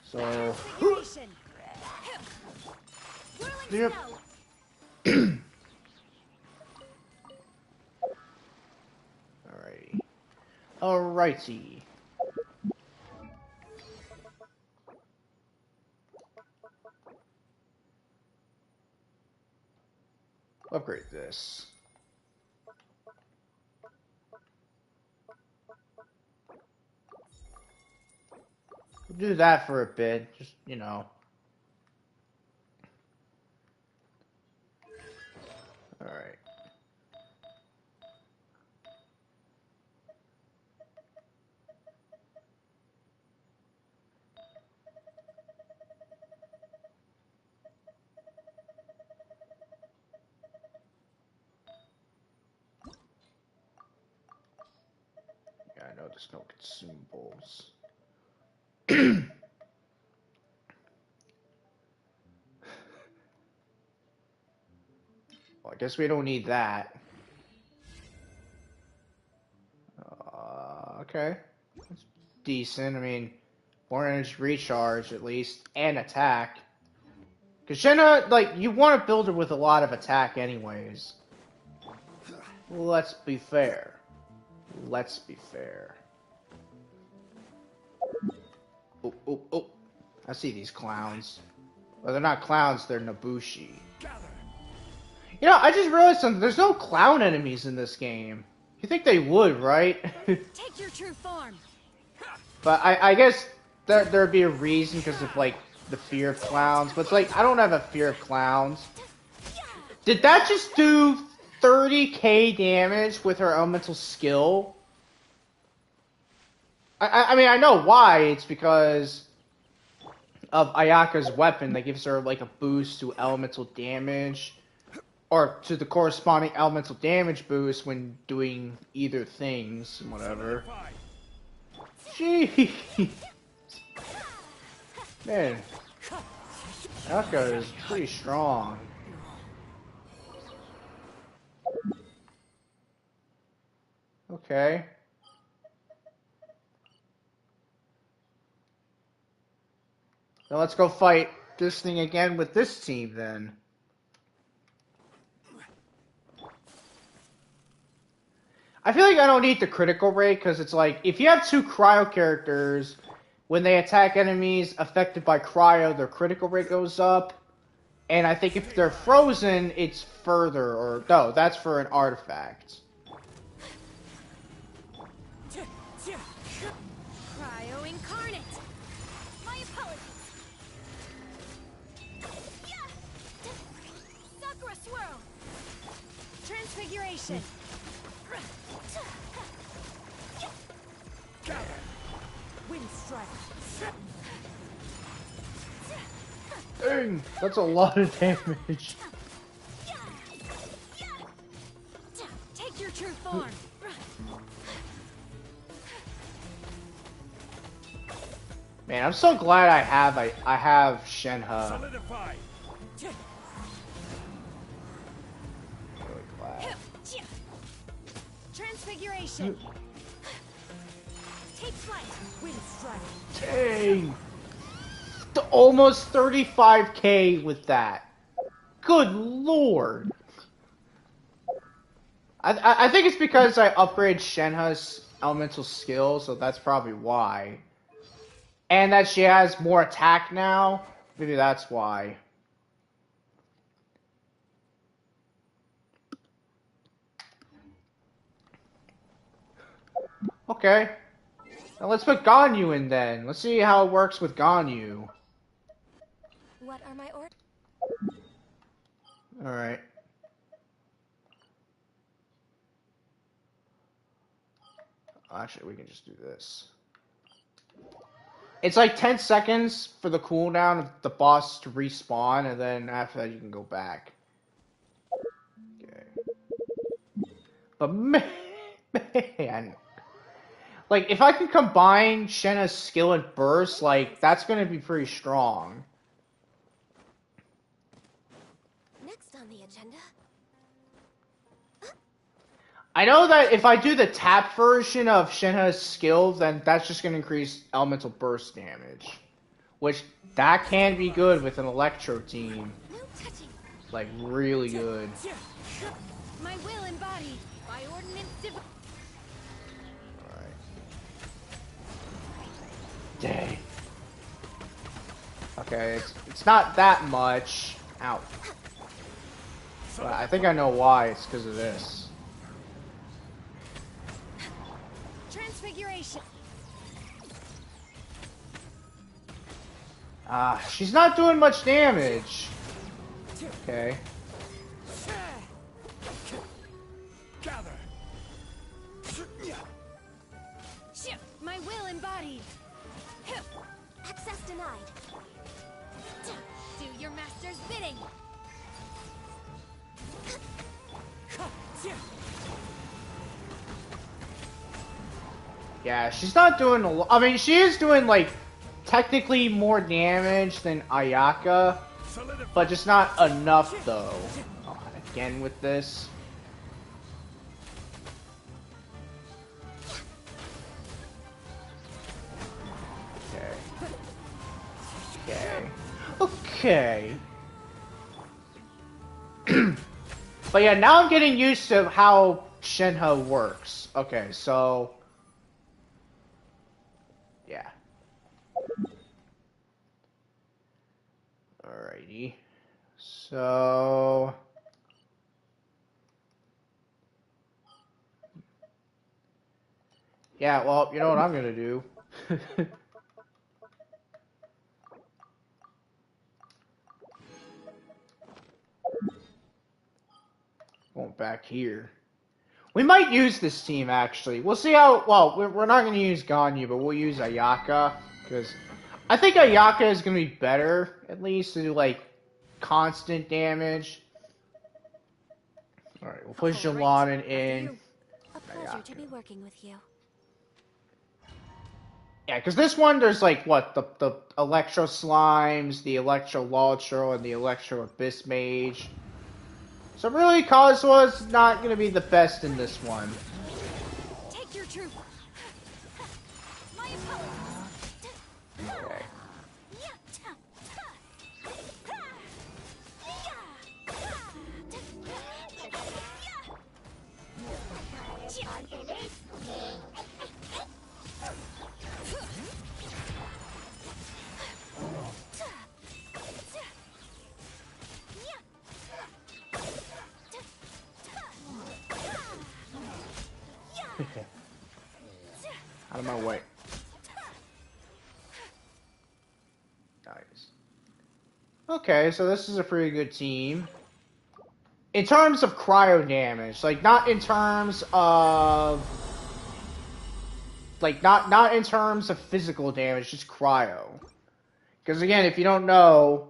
So, Transfiguration. Whirling Yep. snow. alrighty. Alrighty. Upgrade this. We'll do that for a bit, just, you know. Alright. Yeah, I know there's no consumables. Well, I guess we don't need that. Okay. That's decent. I mean, more energy recharge, at least, and attack. Because Shenhe, like, you want to build her with a lot of attack anyways. Let's be fair. Let's be fair. Oh, oh, oh. I see these clowns. Well, they're not clowns, they're Nabushi. You know, I just realized something. There's no clown enemies in this game. You think they would, right? Take your true form. But I guess there'd be a reason because of, like, the fear of clowns. But it's like, I don't have a fear of clowns. Did that just do 30k damage with her elemental skill? I mean, I know why. It's because of Ayaka's weapon that gives her, like, a boost to elemental damage. Or to the corresponding elemental damage boost when doing either things, whatever. Jeez. Man, Ayaka is pretty strong. Okay. Now let's go fight this thing again with this team then. I feel like I don't need the critical rate because it's like, if you have two cryo characters, when they attack enemies affected by cryo, their critical rate goes up. And I think if they're frozen, it's further, or no, that's for an artifact. Cryo incarnate. My apologies. Sakura swirl. Transfiguration. Wind strike. Dang, that's a lot of damage. Take your true form. Man, I'm so glad I have Shenhe. Solidify. Really glad. Transfiguration. Take flight. Wind strike. Dang. Almost 35k with that. Good lord. I think it's because I upgraded Shenhe's elemental skill, so that's probably why. And that she has more attack now. Maybe that's why. Okay. Now let's put Ganyu in then. Let's see how it works with Ganyu. What are my orders? Alright. Actually, we can just do this. It's like 10 seconds for the cooldown of the boss to respawn, and then after that you can go back. Okay. But man, like, if I can combine Shenhe's skill and burst, like, that's gonna be pretty strong. Next on the agenda. I know that if I do the tap version of Shenhe's skill, then that's just going to increase elemental burst damage. Which, that can be good with an Electro team. No touching. Like, really good. My will embodied by ordinance divine. Alright. Dang. Okay, it's not that much. Ow. But I think I know why. It's because of this. Transfiguration. Ah, she's not doing much damage. Okay. Gather. My will embodied. Access denied. Do your master's bidding. Yeah, she's not doing a lot. I mean, she is doing, like, technically more damage than Ayaka, but just not enough, though. Oh, again with this. Okay. Okay. But yeah, now I'm getting used to how Shenhe works. Okay, so... yeah. Alrighty. So... yeah, well, you know what I'm gonna do? Going back here. We might use this team, actually. We'll see how... well, we're not going to use Ganyu, but we'll use Ayaka. Because I think Ayaka is going to be better, at least, to do, like, constant damage. Alright, we'll push Jalanin in. A pleasure to be working with you. Yeah, because this one, there's, like, what? The Electro Slimes, the Electro Lotro, and the Electro Abyss Mage. So really, Kazuha's not going to be the best in this one. Take your truth. My Okay. Out of my way. Nice. Okay, so this is a pretty good team. In terms of cryo damage, like not in terms of like not in terms of physical damage, just cryo. Because again, if you don't know,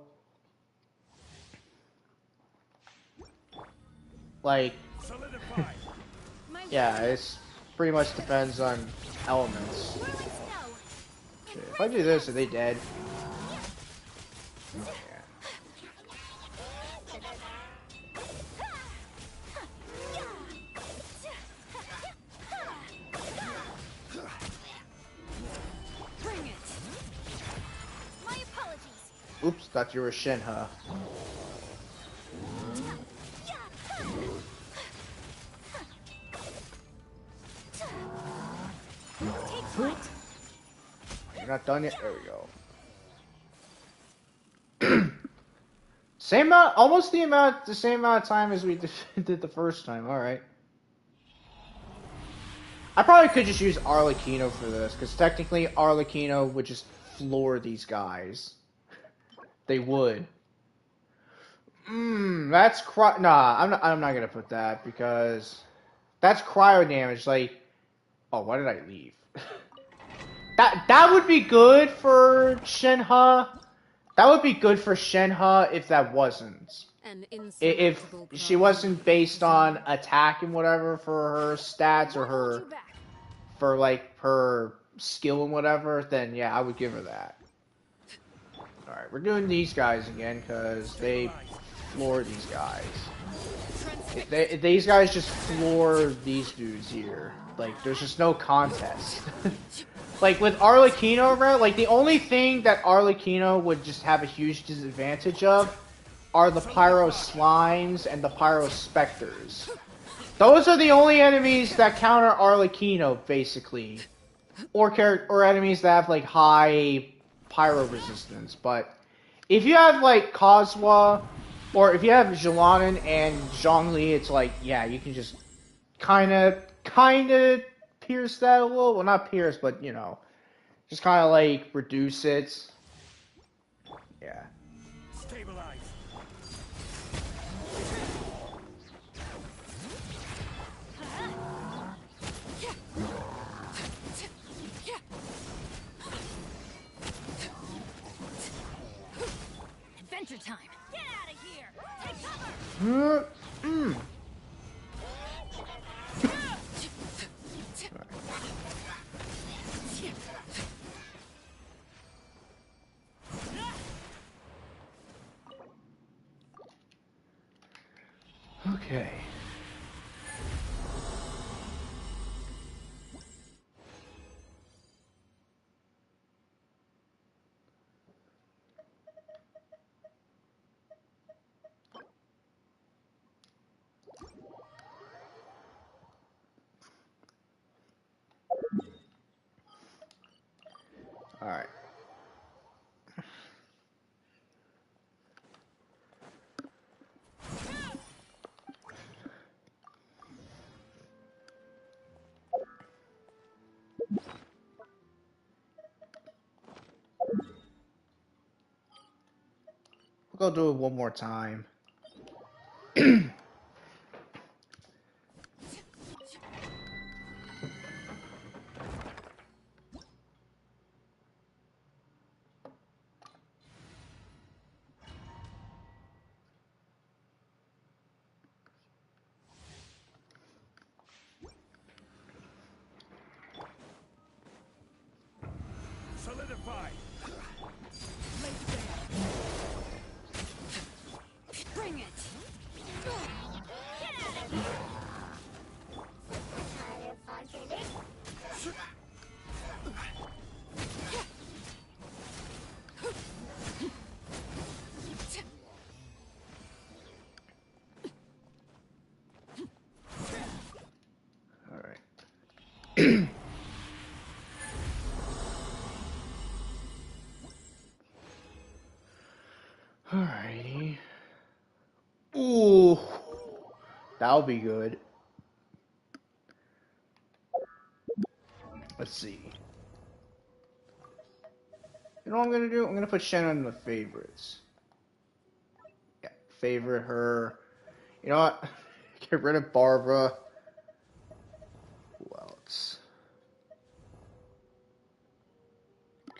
like yeah, it's pretty much depends on elements. Shit, if I do this, are they dead? Yeah. Bring it. My apologies. Oops, thought you were Shenhe. You're not done yet? There we go. Same amount, almost the same amount of time as we did the first time. All right. I probably could just use Arlecchino for this, because technically Arlecchino would just floor these guys. They would. That's nah. I'm not gonna put that because that's cryo damage. Like, oh, why did I leave? That would be good for Shenhe. That would be good for Shenhe if that wasn't. If she wasn't based on attack and whatever for her stats or her for like her skill and whatever, then yeah, I would give her that. All right, we're doing these guys again because they floor these guys. These guys just floor these dudes here. Like, there's just no contest. Like, with Arlecchino around, like, the only thing that Arlecchino would just have a huge disadvantage of are the Pyro Slimes and the Pyro Specters. Those are the only enemies that counter Arlecchino, basically. Or enemies that have, like, high Pyro resistance. But if you have, like, Kozwa, or if you have Jalanin and Zhongli, it's like, yeah, you can just kinda pierce that a little. Well, not pierce, but, you know, just kinda, like, reduce it. Yeah. Stabilize. Adventure time. Get out of here. Take cover. Okay. Alright. We'll go do it one more time. Solidify. Bring it. Alright. Alrighty. Ooh. That'll be good. Let's see. You know what I'm gonna do? I'm gonna put Shenhe in the favorites. Yeah, favorite her. You know what? Get rid of Barbara. Who else?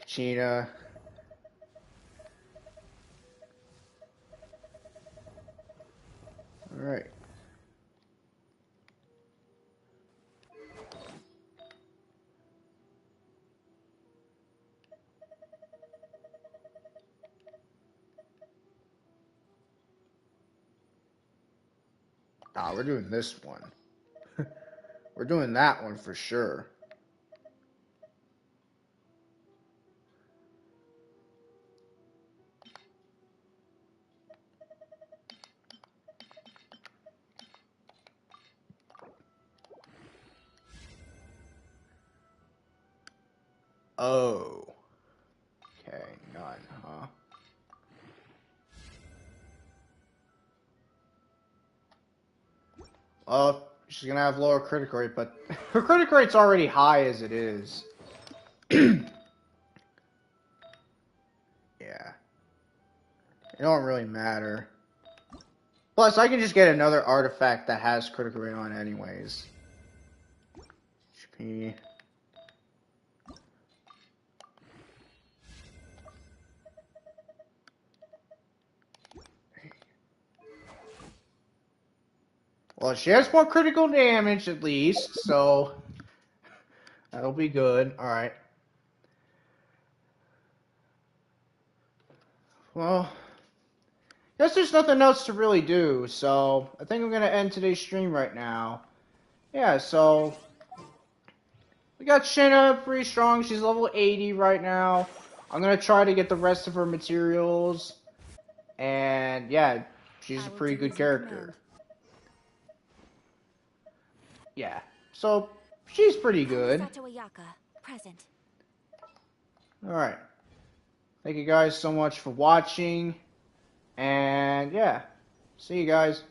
Kachina. Alright. Ah, we're doing this one. We're doing that one for sure. Oh. Okay, none, huh? Well, she's gonna have lower critical rate, but her critical rate's already high as it is. Yeah. It don't really matter. Plus, I can just get another artifact that has critical rate on anyways. HP. Well, she has more critical damage at least, so that'll be good. Alright. Well, guess there's nothing else to really do, so I think I'm gonna end today's stream right now. Yeah, so we got Shenhe pretty strong. She's level 80 right now. I'm gonna try to get the rest of her materials, and yeah, she's I a will pretty do good as you character. command. Yeah, so she's pretty good. Sato Ayaka, present. Alright. Thank you guys so much for watching. And yeah, see you guys.